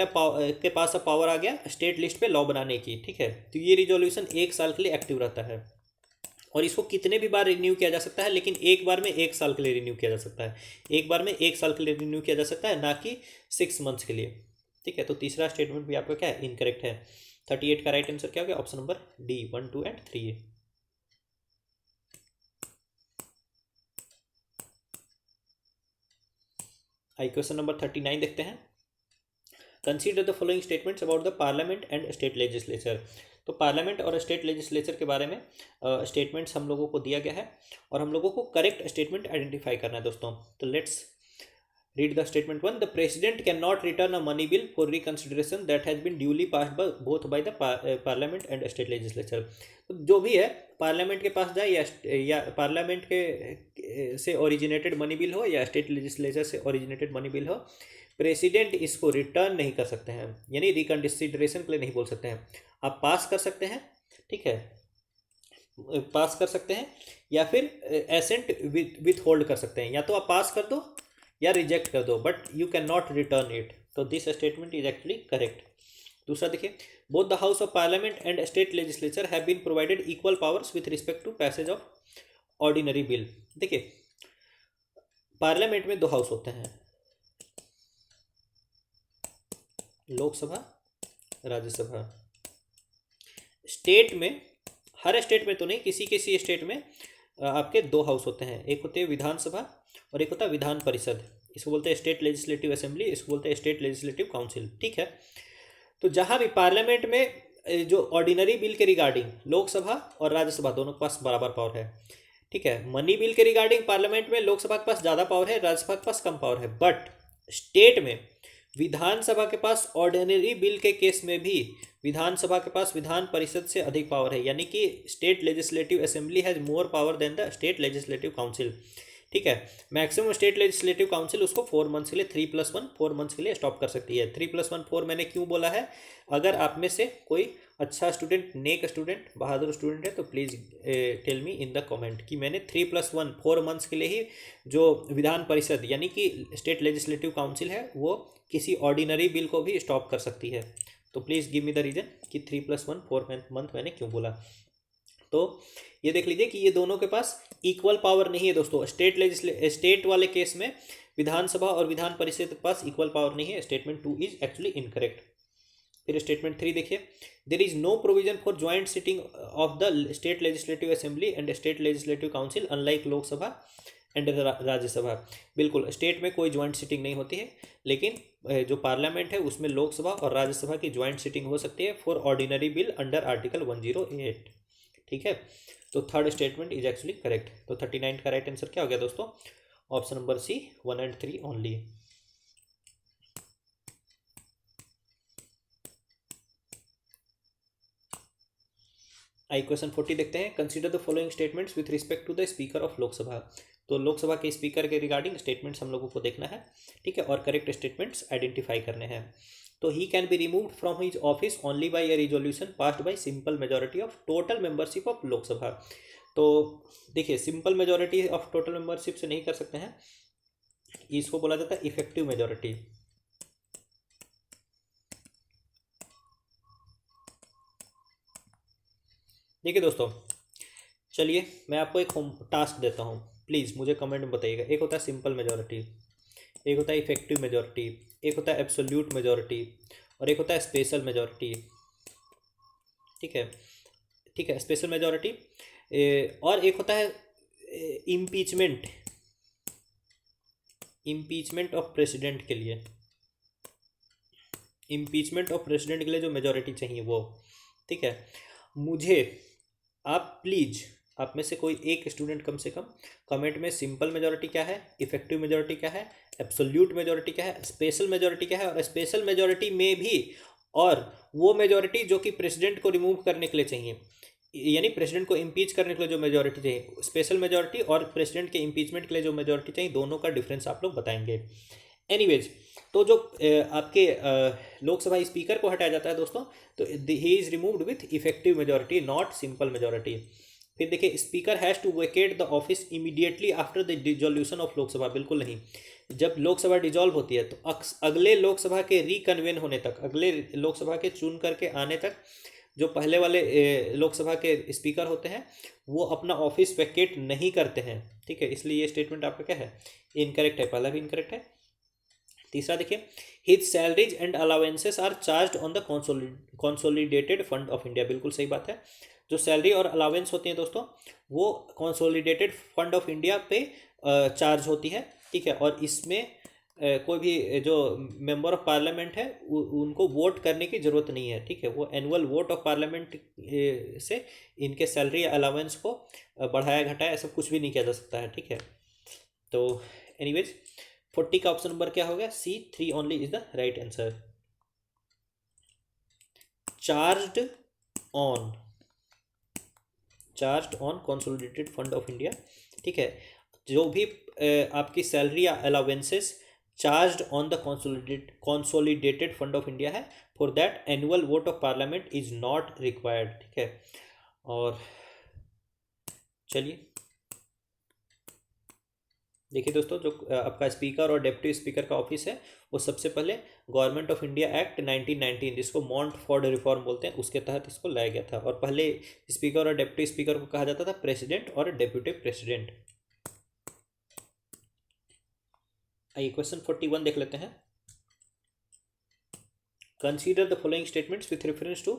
के पास अब पावर आ गया स्टेट लिस्ट पे लॉ बनाने की, ठीक है, तो ये रिजोल्यूशन 1 साल के लिए एक्टिव रहता है और इसको कितने भी बार रिन्यू किया जा सकता है, लेकिन एक बार में 1 साल के लिए रिन्यू किया जा सकता है। एक बार में 1 साल के लिए रिन्यू किया जा सकता है, ना कि 6 मंथ्स के लिए, ठीक है। तो तीसरा स्टेटमेंट भी आपका क्या है, इनकरेक्ट है। 38 का राइट आंसर क्या हो गया, ऑप्शन नंबर डी 1, 2 एंड 3। आई क्वेश्चन नंबर 39 देखते हैं। Consider the following statements about the parliament and state legislature. तो पार्लियामेंट और स्टेट लेजिस्लेचर के बारे में स्टेटमेंट्स हम लोगों को दिया गया है और हम लोगों को करेक्ट स्टेटमेंट आइडेंटिफाई करना है दोस्तों। तो let's read the statement 1. The president cannot return a money bill for reconsideration that has been duly passed by both by the parliament and state legislature। तो जो भी है पार्लियामेंट के पास जाए या पार्लियामेंट के से ओरिजिनेटेड मनी बिल हो या स्टेट लेजिस्लेचर से ओरिजिनेटेड मनी बिल हो, प्रेसिडेंट इसको रिटर्न नहीं कर सकते हैं, यानी रिकंसिडरेशन के लिए नहीं बोल सकते हैं। आप पास कर सकते हैं, ठीक है, पास कर सकते हैं या फिर एसेंट विथ होल्ड कर सकते हैं, या तो आप पास कर दो या रिजेक्ट कर दो, but you can not return it. तो this statement is actually correct. दूसरा देखिए both the house of parliament and state legislature have been provided equal powers with respect to passage of ordinary bill. देखिए parliament में 2 house होते हैं, Lok Sabha, Rajya Sabha. State में हर state में तो नहीं, किसी किसी स्टेट में आपके 2 हाउस होते हैं, एक होते हैं विधानसभा और एक होता है विधान परिषद। इसको बोलते हैं स्टेट लेजिस्लेटिव असेंबली, इसको बोलते हैं स्टेट लेजिस्लेटिव काउंसिल, ठीक है। तो जहाँ भी पार्लियामेंट में जो ऑर्डिनरी बिल के रिगार्डिंग लोकसभा और राज्यसभा दोनों के पास बराबर पावर है, ठीक है। मनी बिल के रिगार्डिंग पार्लियामेंट में लोकसभा के पास ज़्यादा पावर है, राज्यसभा के पास कम पावर है, बट स्टेट में विधानसभा के पास ऑर्डिनरी बिल के केस में भी विधानसभा के पास विधान परिषद से अधिक पावर है, यानी कि state legislative assembly has more power than the state legislative council, ठीक है। मैक्सिमम स्टेट लेजिस्लेटिव काउंसिल उसको 4 मंथ्स के लिए 3+1 4 मंथ्स के लिए स्टॉप कर सकती है। 3+1 4 मैंने क्यों बोला है, अगर आप में से कोई अच्छा स्टूडेंट, नेक स्टूडेंट, बहादुर स्टूडेंट है तो please tell me in the comment कि मैंने 3+1 4 मंथ्स के लिए ही जो विधान परिषद यानी कि स्टेट लेजिस्लेटिव काउंसिल है वो किसी ऑर्डिनरी बिल को भी स्टॉप कर सकती है। तो please give me the reason कि 3+1 4 मंथ मैंने क्यों बोला। तो ये देख लीजिए कि ये दोनों के पास इक्वल पावर नहीं है दोस्तों। स्टेट वाले केस में विधानसभा और विधान परिषद के पास इक्वल पावर नहीं है। Statement 2 is actually incorrect. फिर स्टेटमेंट 3 देखिए, there is no provision for joint sitting of the state legislative assembly and state legislative council unlike Lok Sabha and Rajya Sabha. बिल्कुल, स्टेट में कोई ज्वाइंट सिटिंग नहीं होती है, लेकिन जो पार्लियामेंट है उसमें लोकसभा और राज्यसभा की ज्वाइंट सिटिंग हो सकती है for ordinary bill under article 108। ठीक है, तो third statement is actually correct. तो 39 का राइट आंसर क्या हो गया दोस्तों, option number C 1 and 3 only. आई क्वेश्चन 40 देखते हैं। Consider the following statements with respect to the speaker of Lok Sabha. तो लोकसभा के स्पीकर के रिगार्डिंग स्टेटमेंट्स हम लोगों को देखना है, ठीक है, और करेक्ट स्टेटमेंट्स आइडेंटिफाई करने हैं। तो he can be removed from his office only by A resolution passed by simple majority of total membership of Lok Sabha. तो देखिए, simple majority of total membership से नहीं कर सकते हैं, इसको बोला जाता है इफेक्टिव मेजोरिटी। देखिए दोस्तों, चलिए मैं आपको एक होम टास्क देता हूँ, प्लीज़ मुझे कमेंट में बताइएगा। एक होता है सिंपल मेजोरिटी, एक होता है इफेक्टिव मेजोरिटी, एक होता है एब्सोल्यूट मेजोरिटी, और एक होता है स्पेशल मेजोरिटी। ठीक है, ठीक है, स्पेशल मेजोरिटी। और एक होता है इम्पीचमेंट, इम्पीचमेंट ऑफ प्रेसिडेंट के लिए, इम्पीचमेंट ऑफ प्रेसिडेंट के लिए जो मेजोरिटी चाहिए वो। ठीक है, मुझे आप प्लीज़, आप में से कोई एक स्टूडेंट कम से कम कमेंट में सिंपल मेजोरिटी क्या है, इफेक्टिव मेजोरिटी क्या है, एब्सोल्यूट मेजोरिटी क्या है, स्पेशल मेजोरिटी क्या है, और स्पेशल मेजोरिटी में भी और वो मेजोरिटी जो कि प्रेसिडेंट को रिमूव करने के लिए चाहिए, यानी प्रेसिडेंट को इम्पीच करने के लिए जो मेजोरिटी चाहिए, स्पेशल मेजोरिटी और प्रेसिडेंट के इम्पीचमेंट के लिए जो मेजोरिटी चाहिए, दोनों का डिफरेंस आप लोग बताएंगे। एनीवेज, तो जो आपके लोकसभा स्पीकर को हटाया जाता है दोस्तों, तो he is removed with effective majority, not simple majority. फिर देखिए, speaker has to vacate the office immediately after the dissolution of Lok Sabha. बिल्कुल नहीं, जब लोकसभा डिजॉल्व होती है तो अगले लोकसभा के रिकन्वेन होने तक, अगले लोकसभा के चुन करके आने तक जो पहले वाले लोकसभा के स्पीकर होते हैं वो अपना ऑफिस वैकेट नहीं करते हैं। ठीक है, इसलिए ये स्टेटमेंट आपका क्या है, इनकरेक्ट है, पहला भी इनकरेक्ट है। तीसरा देखिए, his salaries and allowances are charged on the consolidated fund of India. बिल्कुल सही बात है, जो सैलरी और अलाउंस होती हैं दोस्तों वो कंसोलिडेटेड फंड ऑफ इंडिया पे चार्ज होती है। ठीक है, और इसमें कोई भी जो मेंबर ऑफ पार्लियामेंट है उनको वोट करने की ज़रूरत नहीं है। ठीक है, वो एनुअल वोट ऑफ पार्लियामेंट से इनके सैलरी या अलाउंस को बढ़ाया घटाया ऐसा कुछ भी नहीं किया जा सकता है। ठीक है, तो एनीवेज 40 का ऑप्शन नंबर क्या हो गया, C3 only is the right answer. Charged on consolidated fund of India. ठीक है, जो भी आपकी सैलरी या allowances charged on the consolidated fund of India है, for that annual vote of parliament is not required. ठीक है, और चलिए देखिए दोस्तों, जो आपका स्पीकर और डिप्टी स्पीकर का ऑफिस है वो सबसे पहले गवर्नमेंट ऑफ इंडिया एक्ट 1919 जिसको मॉन्टफोर्ड रिफॉर्म बोलते हैं उसके तहत इसको लाया गया था, और पहले स्पीकर और डिप्टी स्पीकर को कहा जाता था प्रेसिडेंट और डेप्यूटी प्रेसिडेंट। आइए क्वेश्चन 41 देख लेते हैं। Consider the following statements with reference to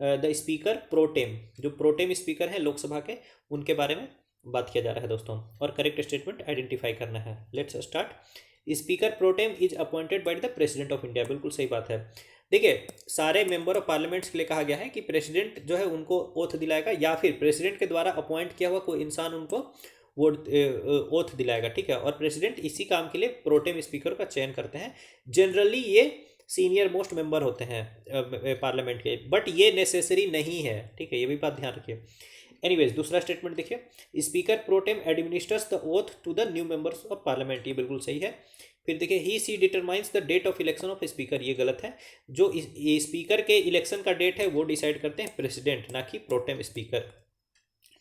the speaker protem. जो प्रोटेम स्पीकर है लोकसभा के उनके बारे में बात किया जा रहा है दोस्तों, और करेक्ट स्टेटमेंट आइडेंटिफाई करना है। Let's start. Speaker protem is appointed by the president of India. बिल्कुल सही बात है। देखिए, सारे मेंबर ऑफ पार्लियामेंट्स के लिए कहा गया है कि प्रेसिडेंट जो है उनको ओथ दिलाएगा, या फिर प्रेसिडेंट के द्वारा अपॉइंट किया हुआ कोई इंसान उनको वोट ओथ दिलाएगा। ठीक है, और प्रेसिडेंट इसी काम के लिए प्रोटेम स्पीकर का चयन करते हैं। जनरली ये सीनियर मोस्ट मेंबर होते हैं पार्लियामेंट के, बट ये नेसेसरी नहीं है। ठीक है, ये भी बात ध्यान रखिए। एनीवेज दूसरा स्टेटमेंट देखिए, speaker pro tem administers the oath to the new members of parliament, ये बिल्कुल सही है। फिर देखिए, he she determines the date of election of speaker, ये गलत है। जो स्पीकर के इलेक्शन का डेट है वो डिसाइड करते हैं प्रेसिडेंट, ना कि प्रोटेम स्पीकर।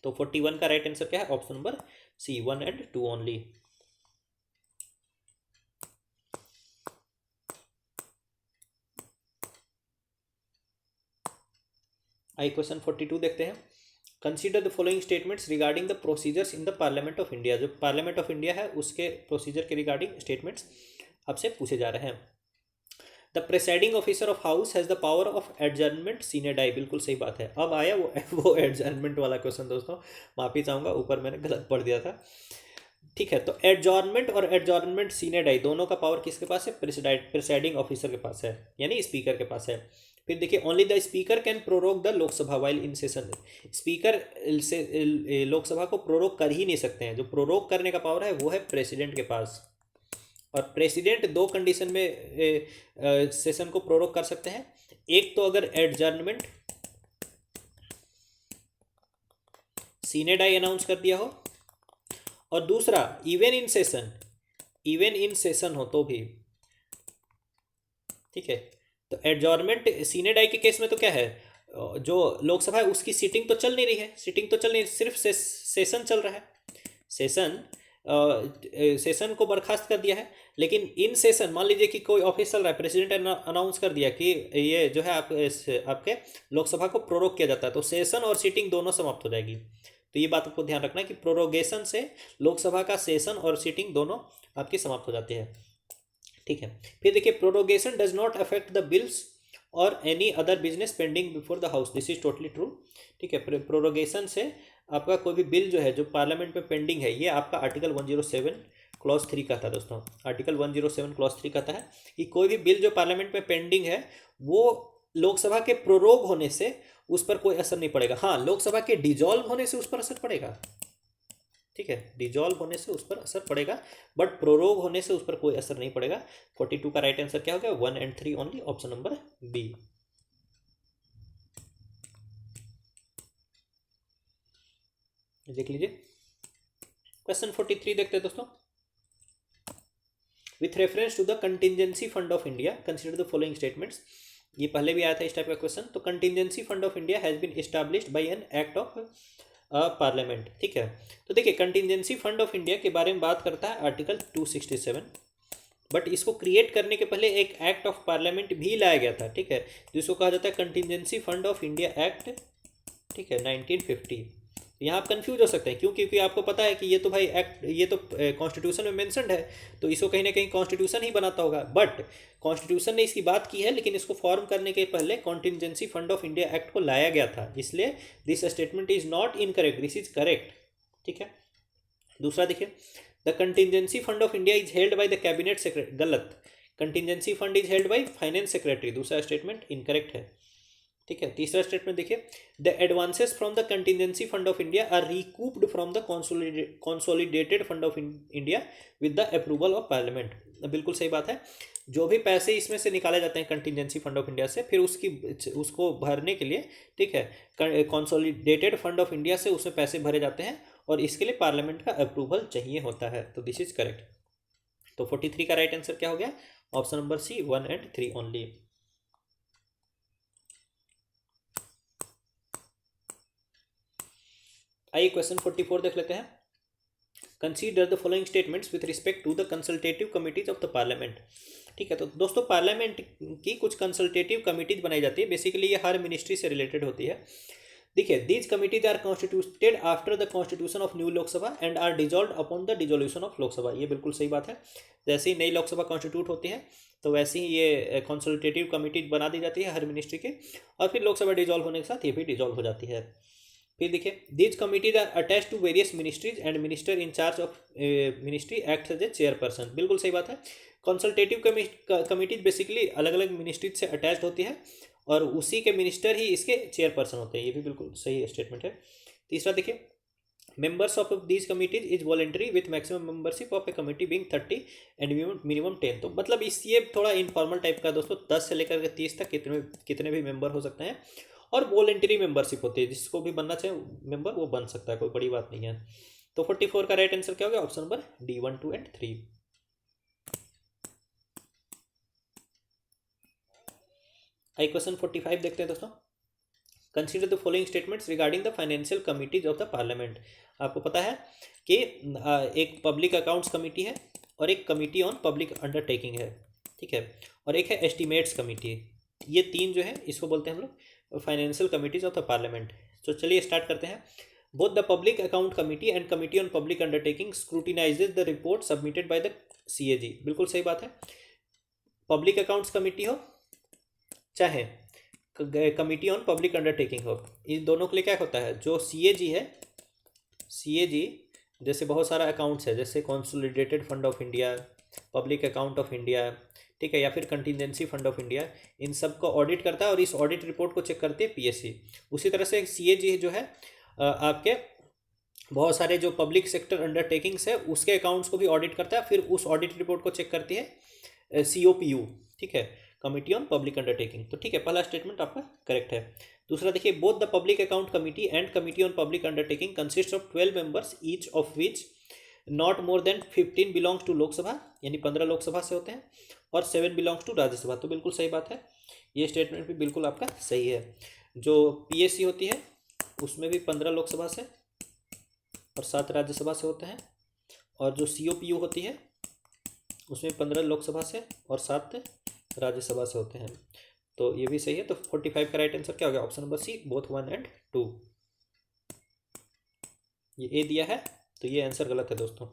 तो 41 का राइट आंसर क्या है? Option number C, 1 and 2 only. आई क्वेश्चन 42 देखते हैं। Consider the following statements regarding the procedures in the parliament of India, जो पार्लियामेंट ऑफ इंडिया है उसके प्रोसीजर के रिगार्डिंग स्टेटमेंट्स आपसे पूछे जा रहे हैं। The presiding officer of house has the power of adjournment सीने डाई, बिल्कुल सही बात है। अब आया वो एडजर्नमेंट वाला क्वेश्चन दोस्तों, माफ़ी चाहूँगा ऊपर मैंने गलत पढ़ दिया था। ठीक है, तो एडजॉर्नमेंट और एडजॉर्नमेंट सीने डाई दोनों का पावर किसके पास है? प्रेसाइडिंग ऑफिसर के पास है, यानी स्पीकर के पास है। फिर देखिए, only the speaker can prorogue the Lok Sabha while in session, speaker से लोकसभा को प्रोरोग कर ही नहीं सकते हैं, जो प्रोरोग करने का पावर है वो है प्रेसिडेंट के पास। और प्रेसिडेंट दो कंडीशन में सेशन को प्रोरोग कर सकते हैं, एक तो अगर एडजर्नमेंट सीने डाई अनाउंस कर दिया हो, और दूसरा इवन इन सेशन हो तो भी। ठीक है, तो एडजॉर्नमेंट सीने डाई के केस में तो क्या है, जो लोकसभा है उसकी सीटिंग तो चल नहीं रही है, सिर्फ सेशन चल रहा है। सेशन को बर्खास्त कर दिया है, लेकिन इन सेशन मान लीजिए कि कोई ऑफिस चल रहा है, प्रेसिडेंट अनाउंस कर दिया कि ये जो है आपके लोकसभा को प्रोरोग किया जाता है, तो सेशन और सीटिंग दोनों समाप्त हो जाएगी। तो ये बात आपको ध्यान रखना है कि प्रोरोगेशन से लोकसभा का सेशन और सीटिंग दोनों आपकी समाप्त हो जाती है। ठीक है, फिर देखिए, prorogation does not affect the bills और any other business pending before the house, this is totally true. ठीक है, प्रोरोगेशन से आपका कोई भी बिल जो है जो पार्लियामेंट में पेंडिंग है, ये आपका आर्टिकल 107 क्लॉज 3 कहता है दोस्तों। आर्टिकल 107 क्लॉज 3 कहता है कि कोई भी बिल जो पार्लियामेंट में पेंडिंग है वो लोकसभा के प्रोरोग होने से उस पर कोई असर नहीं पड़ेगा। हाँ, लोकसभा के डिजॉल्व होने से उस पर असर पड़ेगा। ठीक है, डिजॉल्व होने से उस पर असर पड़ेगा, बट प्रोरोग होने से उस पर कोई असर नहीं पड़ेगा। 42 का राइट आंसर क्या हो गया? 1 and 3 only, option number B. देख लीजिए, क्वेश्चन 43 देखते हैं दोस्तों। With reference to the contingency fund of India consider the following statements, ये पहले भी आया था इस टाइप का क्वेश्चन। तो contingency fund of India has been established by an act of parliament. ठीक है, तो देखिए, कंटिजेंसी फंड ऑफ इंडिया के बारे में बात करता है आर्टिकल 267, बट इसको क्रिएट करने के पहले एक एक्ट ऑफ पार्लियामेंट भी लाया गया था। ठीक है, जिसको कहा जाता है contingency fund of India act. ठीक है, 1950। यहाँ आप कंफ्यूज हो सकते हैं, क्यों? क्योंकि आपको पता है कि ये तो भाई एक्ट, ये तो कॉन्स्टिट्यूशन में मेंशन्ड है, तो इसको कहीं ना कहीं कॉन्स्टिट्यूशन ही बनाता होगा। बट कॉन्स्टिट्यूशन ने इसकी बात की है, लेकिन इसको फॉर्म करने के पहले contingency fund of India act को लाया गया था, इसलिए this statement is not incorrect, this is correct. ठीक है, दूसरा देखिए, the contingency fund of India is held by the cabinet secretary, गलत। Contingency fund is held by finance secretary, दूसरा स्टेटमेंट इनकरेक्ट है। ठीक है, तीसरा स्टेटमेंट देखिए, the advances from the contingency fund of India are recouped from the consolidated fund of India with the approval of parliament, बिल्कुल सही बात है। जो भी पैसे इसमें से निकाले जाते हैं कंटिजेंसी फंड ऑफ इंडिया से, फिर उसको भरने के लिए, ठीक है, कंसोलिडेटेड फंड ऑफ इंडिया से उसमें पैसे भरे जाते हैं, और इसके लिए पार्लियामेंट का अप्रूवल चाहिए होता है। तो दिस इज करेक्ट। तो 43 का राइट आंसर क्या हो गया? Option number C, 1 and 3 only. आइए क्वेश्चन 44 देख लेते हैं। Consider the following statements with respect to the consultative committees of the parliament. ठीक है, तो दोस्तों पार्लियामेंट की कुछ कंसल्टेटिव कमिटीज बनाई जाती है, बेसिकली ये हर मिनिस्ट्री से रिलेटेड होती है। देखिए, these committees are constituted after the constitution of new Lok Sabha and are dissolve upon the dissolution of Lok Sabha, ये बिल्कुल सही बात है। जैसे ही नई लोकसभा कॉन्स्टिट्यूट होती है, तो वैसे ही ये कंसल्टेटिव कमिटी बना दी जाती है हर मिनिस्ट्री के, और फिर लोकसभा डिजॉल्व होने के साथ ये भी डिजॉल्व हो जाती है। फिर देखिए, these committees are attach to various ministries and minister in charge of ministry act as a chairperson, बिल्कुल सही बात है। कंसल्टेटिव कमिटीज बेसिकली अलग अलग मिनिस्ट्रीज से अटैच्ड होती है, और उसी के मिनिस्टर ही इसके चेयरपर्सन होते हैं, ये भी बिल्कुल सही स्टेटमेंट है। तीसरा देखिए, members of these committees is voluntary with maximum membership of A committee being 30 and minimum 10। तो मतलब इस ये थोड़ा इनफॉर्मल टाइप का दोस्तों, 10 से लेकर के 30 तक कितने भी मेंबर हो सकते हैं, और वॉलेंटरी मेंबरशिप होती है, जिसको भी बनना चाहे मेंबर वो बन सकता है, कोई बड़ी बात नहीं है। तो 44 का राइट आंसर क्या हो गया? Option number D, 1, 2 and 3। आई क्वेश्चन 45 देखते हैं दोस्तों। Consider the following statements regarding the financial committees of the parliament. आपको पता है कि एक पब्लिक अकाउंट्स कमेटी है और एक कमिटी ऑन पब्लिक अंडरटेकिंग है, ठीक है, और एक है एस्टिमेट्स कमेटी। ये तीन जो है इसको बोलते हैं हम लोग financial committees of the parliament. तो चलिए स्टार्ट करते हैं। Both the public account committee and committee on public undertaking scrutinises the report submitted by the CAG. बिल्कुल सही बात है। पब्लिक अकाउंट्स कमेटी हो चाहे कमिटी ऑन पब्लिक अंडरटेकिंग हो, इन दोनों के लिए क्या होता है? जो सीएजी है, सीएजी जैसे बहुत सारा अकाउंट्स है, जैसे consolidated fund of India, public account of India, ठीक है, या फिर कंटिजेंसी फंड ऑफ इंडिया, इन सब को ऑडिट करता है और इस ऑडिट रिपोर्ट को चेक करती है पीएससी। उसी तरह से सीएजी जो है आपके बहुत सारे जो पब्लिक सेक्टर अंडरटेकिंग्स है उसके अकाउंट्स को भी ऑडिट करता है, फिर उस ऑडिट रिपोर्ट को चेक करती है सीओपीयू, ठीक है, कमिटी ऑन पब्लिक अंडरटेकिंग। तो ठीक है, पहला स्टेटमेंट आपका करेक्ट है। दूसरा देखिए, both the public account committee and committee on public undertaking consist of 12 members each of which not more than 15 belongs to Lok Sabha, यानी 15 लोकसभा से होते हैं, और 7 बिलोंग्स टू राज्यसभा। तो बिल्कुल सही बात है, ये स्टेटमेंट भी बिल्कुल आपका सही है। जो पीएससी होती है उसमें भी 15 लोकसभा से और 7 राज्यसभा से होते हैं, और जो सीओपीयू होती है उसमें 15 लोकसभा से और 7 राज्यसभा से होते हैं। तो ये भी सही है। तो 45 का राइट आंसर क्या हो गया? Option number C, both 1 and 2। ये ए दिया है तो ये आंसर गलत है दोस्तों।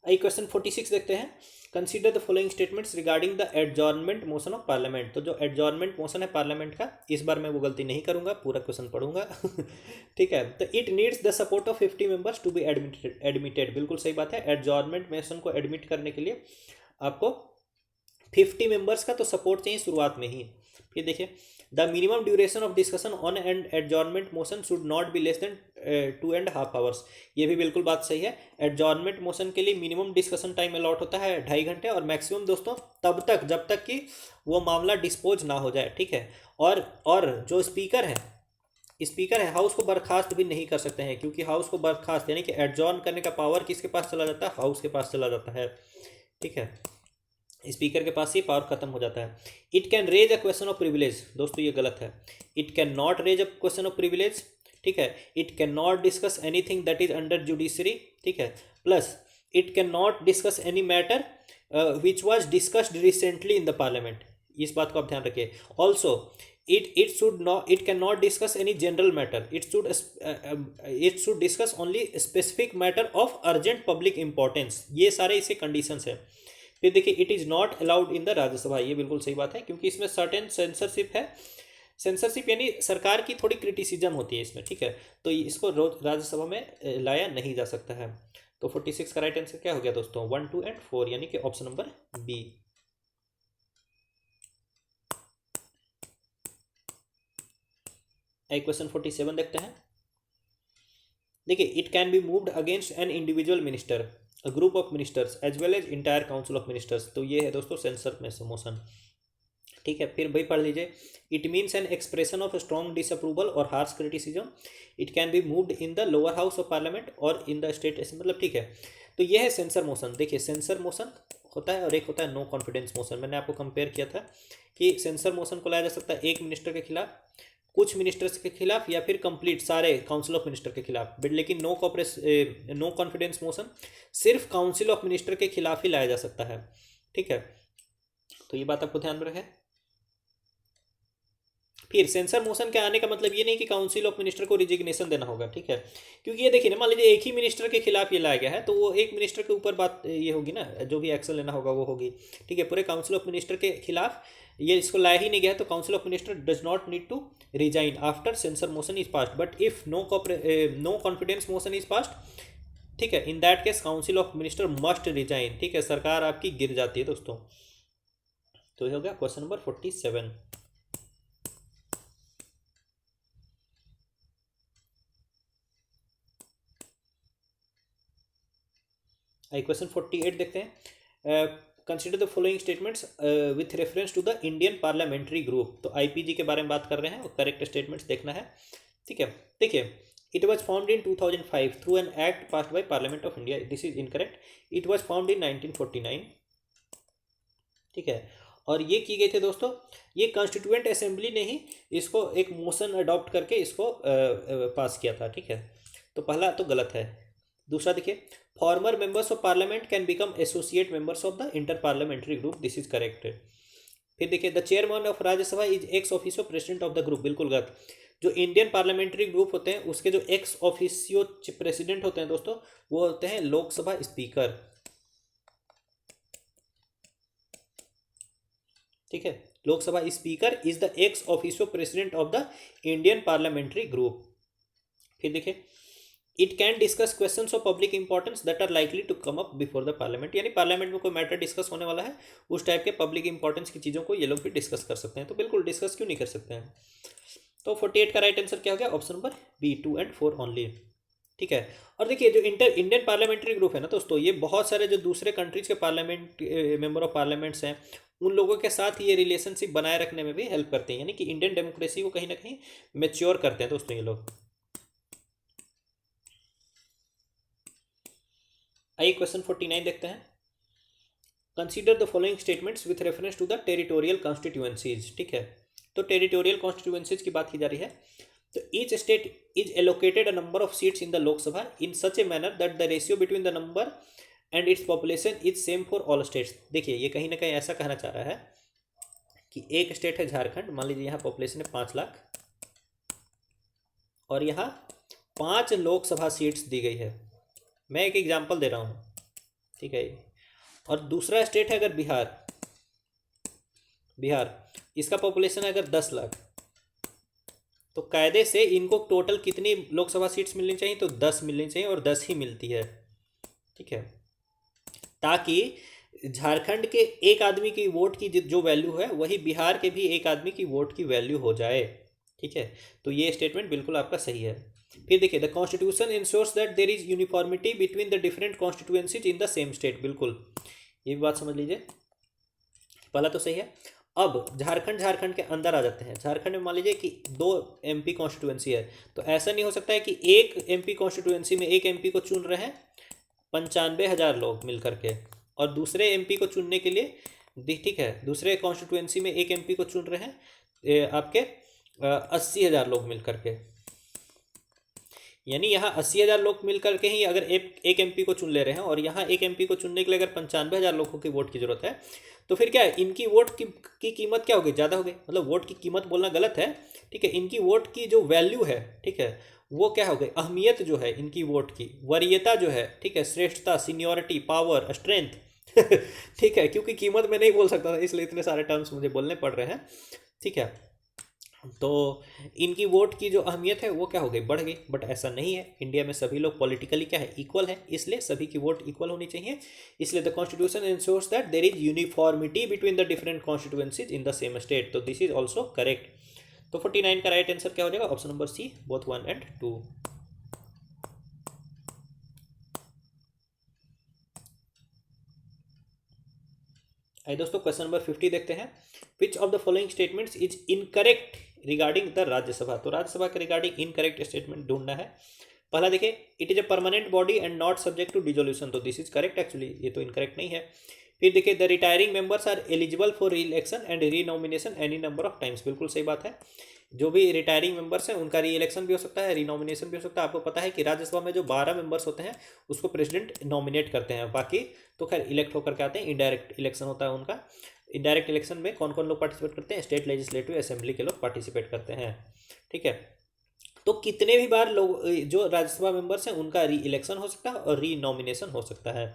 आई क्वेश्चन 46 देखते हैं। Consider the following statements regarding the adjournment motion of parliament. तो जो एडजॉर्नमेंट मोशन है पार्लियामेंट का, इस बार मैं वो गलती नहीं करूंगा, पूरा क्वेश्चन पढ़ूंगा ठीक है। तो it needs the support of 50 members to be admitted. बिल्कुल सही बात है। एडजॉर्नमेंट मोशन को एडमिट करने के लिए आपको 50 मेंबर्स का तो सपोर्ट चाहिए शुरुआत में ही। फिर देखिए, the minimum duration of discussion on and adjournment motion should not be less than 2.5 hours. ये भी बिल्कुल बात सही है। एडजॉर्नमेंट मोशन के लिए मिनिमम डिस्कशन टाइम अलॉट होता है 2.5 घंटे, और मैक्सिमम दोस्तों तब तक जब तक कि वो मामला डिस्पोज ना हो जाए, ठीक है। और जो स्पीकर है हाउस को बर्खास्त भी नहीं कर सकते हैं, क्योंकि हाउस को बर्खास्त यानी कि एडजॉर्न करने का पावर किसके पास चला जाता है? हाउस के पास चला जाता है, ठीक है। स्पीकर के पास ही पावर खत्म हो जाता है। It can raise a question of privilege. दोस्तों ये गलत है। It can not raise a question of privilege, ठीक है। It can not discuss anything that is under judiciary, ठीक है। Plus it can not discuss any matter which was discussed recently in the parliament. इस बात को आप ध्यान रखिए। Also it cannot discuss any general matter. It should discuss only specific matter of urgent public importance. ये सारे इसे conditions है। फिर देखिए, it is not allowed in the Rajya Sabha. ये बिल्कुल सही बात है, क्योंकि इसमें सर्टेन सेंसरशिप है। सेंसरशिप यानी सरकार की थोड़ी क्रिटिसिज्म होती है इसमें, ठीक है। तो इसको राज्यसभा में लाया नहीं जा सकता है। तो 46 का राइट आंसर क्या हो गया दोस्तों? 1, 2 एंड 4, यानी कि ऑप्शन नंबर बी। क्वेश्चन 47 देखते हैं। देखिए, it can be moved against an individual minister, a group of ministers as well as entire council of ministers. तो ये है दोस्तों सेंसर में मोशन, ठीक है। फिर भाई पढ़ लीजिए। It means an expression of strong disapproval और harsh criticism. It can be moved in the lower house of parliament और इन द स्टेट असेंबली, मतलब ठीक है। तो ये है सेंसर मोशन। देखिए, सेंसर मोशन होता है और एक होता है नो कॉन्फिडेंस मोशन। मैंने आपको कंपेयर किया था कि सेंसर मोशन को लाया जा सकता है एक मिनिस्टर के खिलाफ, कुछ मिनिस्टर्स के खिलाफ, या फिर कंप्लीट सारे काउंसिल ऑफ मिनिस्टर के खिलाफ। बट लेकिन नो कॉन्फिडेंस मोशन सिर्फ काउंसिल ऑफ मिनिस्टर के खिलाफ ही लाया जा सकता है, ठीक है। तो ये बात आपको ध्यान में रहे। फिर सेंसर मोशन के आने का मतलब ये नहीं कि काउंसिल ऑफ मिनिस्टर को रिजिग्नेशन देना होगा, ठीक है। क्योंकि ये देखिए ना, मान लीजिए एक ही मिनिस्टर के खिलाफ ये लाया गया है, तो वो एक मिनिस्टर के ऊपर बात ये होगी ना, जो भी एक्शन लेना होगा वो होगी, ठीक है। पूरे काउंसिल ऑफ मिनिस्टर के खिलाफ ये इसको लाया ही नहीं गया, तो council of minister does not need to resign after censor motion is passed. But if no confidence motion is passed, ठीक है, in that case council of minister must resign, ठीक है, सरकार आपकी गिर जाती है दोस्तों। तो ये हो गया क्वेश्चन नंबर 47। आई क्वेश्चन 48 देखते हैं। Consider the following statements with reference to the Indian parliamentary group. तो आईपीजी के बारे में बात कर रहे हैं और करेक्ट स्टेटमेंट्स देखना है। ठीक है, देखिए, it was found in 2005 through an act passed by parliament of India. This is incorrect. It was found in 1949। ठीक है, और ये की गई थी दोस्तों, ये कॉन्स्टिट्यूएंट असेंबली ने ही इसको एक मोशन अडॉप्ट करके इसको पास किया था। ठीक है, तो पहला तो गलत है। दूसरा देखिए, farmer members of parliament can become associate members of the inter parliamentary group. This is correct. फिर देखिए, the chairman of Rajya Sabha is x officio president of the group. बिल्कुल गलत। जो इंडियन पार्लियामेंट्री ग्रुप होते हैं उसके जो एक्स ऑफिसियो प्रेसिडेंट होते हैं दोस्तों, वो होते हैं लोकसभा स्पीकर। ठीक है, Lok Sabha speaker is the ex officio president of the Indian parliamentary group. फिर देखिए, it can discuss questions of public importance that are likely to come up before the parliament. यानी पार्लियामेंट में कोई मैटर डिस्कस होने वाला है, उस टाइप के पब्लिक इंपॉर्टेंस की चीज़ों को ये लोग भी डिस्कस कर सकते हैं। तो बिल्कुल डिस्कस क्यों नहीं कर सकते हैं। तो 48 का राइट आंसर क्या हो गया, option number B, 2 and 4 only. ठीक है, और देखिए, जो इंडियन पार्लियामेंट्री ग्रुप है ना दोस्तों, ये बहुत सारे जो दूसरे कंट्रीज के पार्लियामेंट मेंबर ऑफ पार्लियामेंट्स हैं, उन लोगों के साथ ये रिलेशनशिप बनाए रखने में भी हेल्प करते हैं। यानी कि इंडियन डेमोक्रेसी को कहीं ना कहीं मेच्योर करते हैं दोस्तों ये लोग। आइए क्वेश्चन 49 देखते हैं। Consider the following statements with reference to the territorial constituencies. ठीक है, तो टेरिटोरियल कॉन्स्टिट्यूएंसीज की बात की जा रही है। तो each state is allocated a number of seats in the Lok Sabha in such a manner that the ratio between the number and its population is same for all states. देखिए, ये कहीं ना कहीं ऐसा कहना चाह रहा है कि एक स्टेट है झारखंड, मान लीजिए यहाँ पॉपुलेशन है 5 लाख और यहाँ 5 लोकसभा सीट्स दी गई है। मैं एक एग्जाम्पल दे रहा हूँ। ठीक है, और दूसरा स्टेट है अगर बिहार, इसका पॉपुलेशन है अगर 10 लाख, तो कायदे से इनको टोटल कितनी लोकसभा सीट्स मिलनी चाहिए, तो 10 मिलनी चाहिए और 10 ही मिलती है। ठीक है, ताकि झारखंड के एक आदमी की वोट की जो वैल्यू है वही बिहार के भी एक आदमी की वोट की वैल्यू हो जाए। ठीक है, तो ये स्टेटमेंट बिल्कुल आपका सही है। फिर देखिए, the constitution ensures that there is uniformity between the different constituencies in the same state. बिल्कुल, ये भी बात समझ लीजिए, पहला तो सही है। अब झारखंड के अंदर आ जाते हैं। झारखंड में मान लीजिए कि 2 MP कॉन्स्टिट्यूएंसी है, तो ऐसा नहीं हो सकता है कि एक MP कॉन्स्टिट्यूएंसी में एक MP को चुन रहे हैं 95,000 लोग मिल करके, और दूसरे MP को चुनने के लिए, ठीक है, दूसरे कॉन्स्टिट्यूएंसी में एक MP को चुन रहे हैं आपके 80,000 लोग मिल करके। यानी यहाँ 80,000 लोग मिल करके ही अगर एक MP को चुन ले रहे हैं, और यहाँ एक MP को चुनने के लिए अगर 95,000 लोगों की वोट की जरूरत है, तो फिर क्या है, इनकी वोट की कीमत क्या होगी, ज़्यादा हो गई। मतलब वोट की कीमत बोलना गलत है। ठीक है, इनकी वोट की जो वैल्यू है, ठीक है, वो क्या हो गई, अहमियत जो है इनकी वोट की, वरीयता जो है, ठीक है, श्रेष्ठता, सीनियोरिटी, पावर, स्ट्रेंथ ठीक है, क्योंकि कीमत में नहीं बोल सकता था, इसलिए इतने सारे टर्म्स मुझे बोलने पड़ रहे हैं। ठीक है, तो इनकी वोट की जो अहमियत है वो क्या हो गई, बढ़ गई। बट ऐसा नहीं है, इंडिया में सभी लोग पॉलिटिकली क्या है, इक्वल है, इसलिए सभी की वोट इक्वल होनी चाहिए। इसलिए the constitution ensures that there is uniformity between the different constituencies in the same state. तो दिस इज ऑल्सो करेक्ट। तो 49 का राइट आंसर क्या हो जाएगा, option number C, both 1 and 2। आइए दोस्तों, क्वेश्चन नंबर 50 देखते हैं। Which of the following statements is incorrect regarding the Rajya Sabha. तो राज्यसभा के रिगार्डिंग इनकरेक्ट स्टेटमेंट ढूंढना है। पहला देखिए, it is a permanent body and not subject to dissolution. तो दिस इज करेक्ट, एक्चुअली ये तो इनकरेक्ट नहीं है। फिर देखिए, the retiring members are eligible for reelection and renomination any number of times. बिल्कुल सही बात है। जो भी रिटायरिंग मेंबर्स हैं उनका री इलेक्शन भी हो सकता है, री नॉमिनेशन भी हो सकता है। आपको पता है कि राज्यसभा में जो 12 मेंबर्स होते हैं उसको प्रेसिडेंट नॉमिनेट करते हैं, बाकी तो खैर इलेक्ट होकर के आते हैं। इनडायरेक्ट इलेक्शन होता है उनका। इनडायरेक्ट इलेक्शन में कौन कौन लोग पार्टिसिपेट करते हैं, स्टेट लेजिस्लेटिव असेंबली के लोग पार्टिसिपेट करते हैं। ठीक है, तो कितने भी बार लोग जो राज्यसभा मेंबर्स हैं उनका री इलेक्शन हो सकता है और री नॉमिनेशन हो सकता है।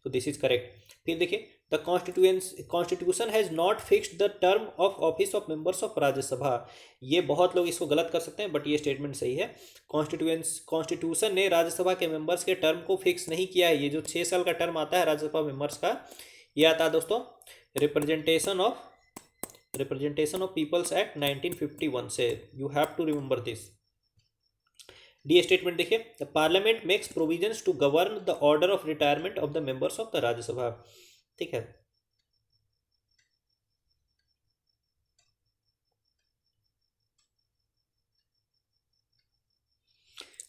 तो दिस इज करेक्ट। फिर देखिए, the constitution has not fixed the term of office of members of Rajya Sabha. ये बहुत लोग इसको गलत कर सकते हैं, बट ये स्टेटमेंट सही है। कॉन्स्टिट्यूशन ने राज्यसभा के मेंबर्स के टर्म को फिक्स नहीं किया है। ये जो 6 साल का टर्म आता है राज्यसभा मेंबर्स का, ये आता है दोस्तों रिप्रेजेंटेशन ऑफ पीपल्स एक्ट 1951 से। You have to remember this. The statement देखिए, the parliament makes provisions to govern the order of retirement of the members of the Rajya Sabha. ठीक है,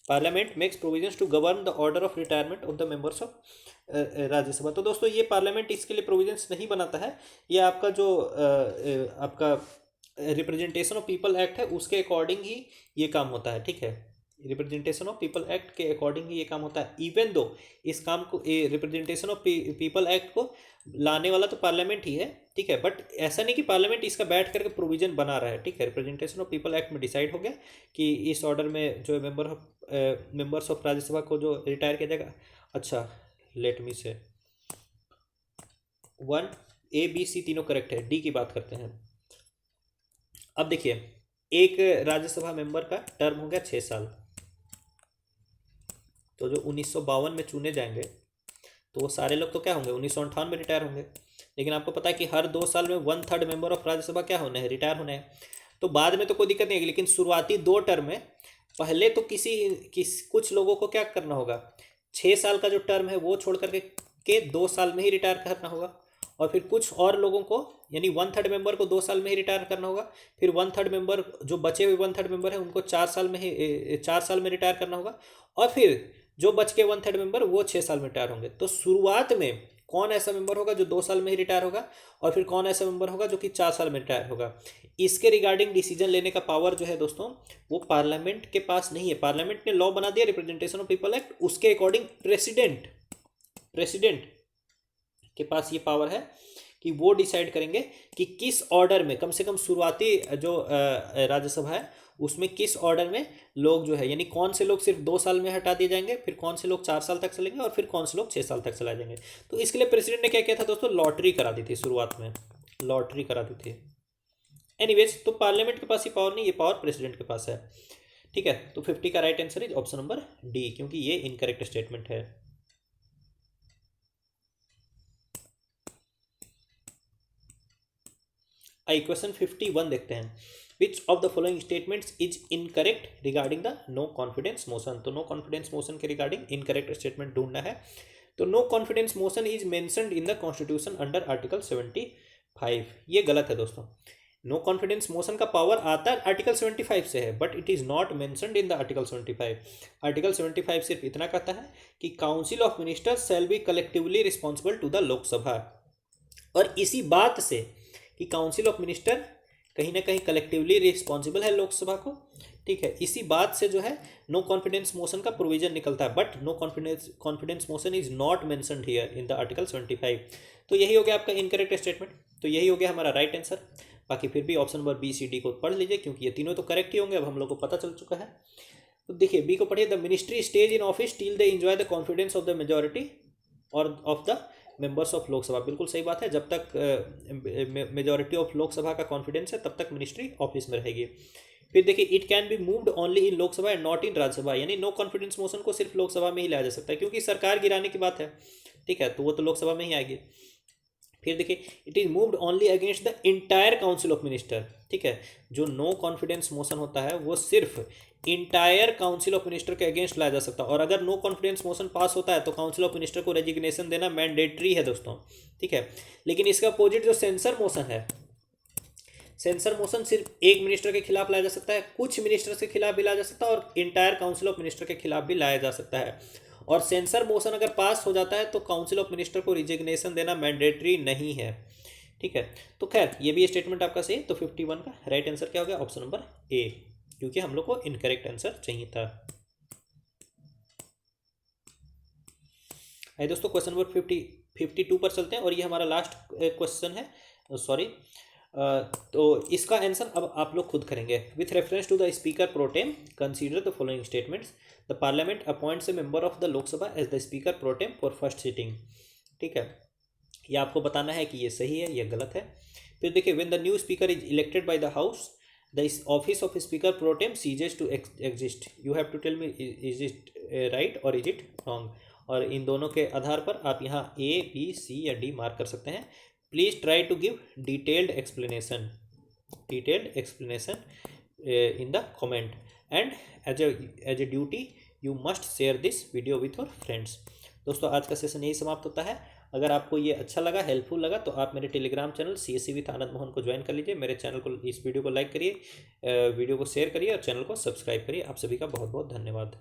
parliament makes provisions to govern the order of retirement of the members of Rajya Sabha. तो दोस्तों ये parliament इसके लिए provisions नहीं बनाता है, ये आपका जो आपका रिप्रेजेंटेशन ऑफ पीपल एक्ट है उसके अकॉर्डिंग ही ये काम होता है। ठीक है, रिप्रेजेंटेशन ऑफ पीपल एक्ट के अकॉर्डिंग ही ये काम होता है। इवन दो इस काम को, रिप्रेजेंटेशन ऑफ पीपल एक्ट को लाने वाला तो पार्लियामेंट ही है। ठीक है, बट ऐसा नहीं कि पार्लियामेंट इसका बैठ करके प्रोविजन बना रहा है। ठीक है, रिप्रेजेंटेशन ऑफ पीपल एक्ट में डिसाइड हो गया कि इस ऑर्डर में जो मेंबर्स ऑफ राज्यसभा को जो रिटायर किया जाएगा। अच्छा, लेट मी से 1 A B C तीनों करेक्ट है, डी की बात करते हैं। अब देखिए, एक राज्यसभा मेंबर का टर्म हो गया 6 साल, तो जो 1952 में चुने जाएंगे तो वो सारे लोग तो क्या होंगे, 1958 में रिटायर होंगे। लेकिन आपको पता है कि हर 2 साल में 1/3 मेंबर ऑफ राज्यसभा क्या होने हैं, रिटायर होने हैं। तो बाद में तो कोई दिक्कत नहीं है, लेकिन शुरुआती 2 टर्म में पहले तो कुछ लोगों को क्या करना होगा, 6 साल का जो टर्म है वो छोड़ करके 2 साल में ही रिटायर करना होगा। और फिर कुछ और लोगों को, यानी 1/3 मेंबर को 2 साल में ही रिटायर करना होगा। फिर 1/3 मेंबर, जो बचे हुए 1/3 मेंबर है उनको 4 साल में रिटायर करना होगा। और फिर जो बच के 1/3 मेंबर वो 6 साल में रिटायर होंगे। तो शुरुआत में कौन ऐसा मेंबर होगा जो 2 साल में ही रिटायर होगा, और फिर कौन ऐसा मेंबर होगा जो कि 4 साल में रिटायर होगा। इसके रिगार्डिंग डिसीजन लेने का पावर जो है दोस्तों, वो पार्लियामेंट के पास नहीं है। पार्लियामेंट ने लॉ बना दिया, रिप्रेजेंटेशन ऑफ पीपल एक्ट, उसके अकॉर्डिंग प्रेसिडेंट के पास ये पावर है कि वो डिसाइड करेंगे कि किस ऑर्डर में, कम से कम शुरुआती जो राज्यसभा है उसमें किस ऑर्डर में लोग जो है, यानी कौन से लोग सिर्फ 2 साल में हटा दिए जाएंगे, फिर कौन से लोग 4 साल तक चलेंगे, और फिर कौन से लोग 6 साल तक चलाए जाएंगे। तो इसके लिए प्रेसिडेंट ने क्या किया था दोस्तों, लॉटरी करा दी थी, शुरुआत में लॉटरी करा दी थी। एनीवेज, तो पार्लियामेंट के पास ये पावर नहीं, ये पावर प्रेसिडेंट के पास है। ठीक है, तो 50 का right answer is option number D, क्योंकि ये इनकरेक्ट स्टेटमेंट है। आई क्वेश्चन 51 देखते हैं, which of the following statements is incorrect regarding the no confidence motion. तो नो कॉन्फिडेंस मोशन के रिगार्डिंग इनकरेक्ट स्टेटमेंट ढूंढना है। तो no confidence motion is mentioned in the constitution under article 75। ये गलत है दोस्तों। नो कॉन्फिडेंस मोशन का पावर आता है आर्टिकल 75 से है, but it is not mentioned in the article 75। Article 75 सिर्फ इतना कहता है कि council of ministers shall be collectively responsible to the Lok Sabha. और इसी बात से कि काउंसिल ऑफ मिनिस्टर कहीं ना कहीं कलेक्टिवली रिस्पॉन्सिबल है लोकसभा को। ठीक है, इसी बात से जो है नो कॉन्फिडेंस मोशन का प्रोविजन निकलता है, but no confidence motion is not mentioned here in the article 75। तो यही हो गया आपका इनकरेक्ट स्टेटमेंट, तो यही हो गया हमारा राइट आंसर। बाकी फिर भी option number B C D को पढ़ लीजिए, क्योंकि ये तीनों तो करेक्ट ही होंगे, अब हम लोग को पता चल चुका है। तो देखिए बी को पढ़िए, the ministry stays in office till they enjoy the confidence of the majority or of the members of Lok Sabha. बिल्कुल सही बात है, जब तक मेजोरिटी ऑफ लोकसभा का कॉन्फिडेंस है तब तक मिनिस्ट्री ऑफिस में रहेगी। फिर देखिए, it can be moved only in Lok Sabha and not in Rajya Sabha, यानी नो कॉन्फिडेंस मोशन को सिर्फ लोकसभा में ही लाया जा सकता है, क्योंकि सरकार गिराने की बात है। ठीक है, तो वो तो लोकसभा में ही आएगी। फिर देखिए, it is moved only against the entire council of minister. ठीक है, जो नो कॉन्फिडेंस मोशन होता है वो सिर्फ इंटायर काउंसिल ऑफ मिनिस्टर के अगेंस्ट लाया जा सकता है। और अगर नो कॉन्फिडेंस मोशन पास होता है तो काउंसिल ऑफ मिनिस्टर को रेजिग्नेशन देना मैंडेटरी है दोस्तों। ठीक है, लेकिन इसका अपोजिट जो सेंसर मोशन है, सेंसर मोशन सिर्फ एक मिनिस्टर के खिलाफ लाया जा सकता है, कुछ मिनिस्टर के खिलाफ भी लाया जा सकता है, और इंटायर काउंसिल ऑफ मिनिस्टर के खिलाफ भी लाया जा सकता है। और सेंसर मोशन अगर पास हो जाता है तो काउंसिल ऑफ मिनिस्टर को रिजिग्नेशन देना मैंडेटरी नहीं है। ठीक है, तो खैर ये भी स्टेटमेंट आपका सही। तो 51 का राइट आंसर क्या हो गया, ऑप्शन नंबर ए, क्योंकि हम लोग को इनकरेक्ट आंसर चाहिए था। आइए दोस्तों, क्वेश्चन नंबर 52 पर चलते हैं, और ये हमारा लास्ट क्वेश्चन है, सॉरी। तो इसका आंसर अब आप लोग खुद करेंगे। With reference to the speaker protem consider the following statements. The parliament appoints a member of the Lok Sabha as the speaker protem for first sitting. ठीक है, ये आपको बताना है कि ये सही है, ये गलत है। फिर देखिए, when the new speaker is elected by the house the office of speaker protem ceases to exist. You have to tell me is it right और इज इट रॉन्ग। और इन दोनों के आधार पर आप यहाँ ए बी सी या D mark कर सकते हैं। Please try to give detailed explanation in the comment. And as a duty you must share this video with your friends. दोस्तों आज का सेशन यही समाप्त होता है। अगर आपको ये अच्छा लगा, हेल्पफुल लगा, तो आप मेरे Telegram channel CSE with Anand Mohan को ज्वाइन कर लीजिए। मेरे चैनल को, इस वीडियो को लाइक करिए, वीडियो को शेयर करिए और चैनल को सब्सक्राइब करिए। आप सभी का बहुत बहुत धन्यवाद।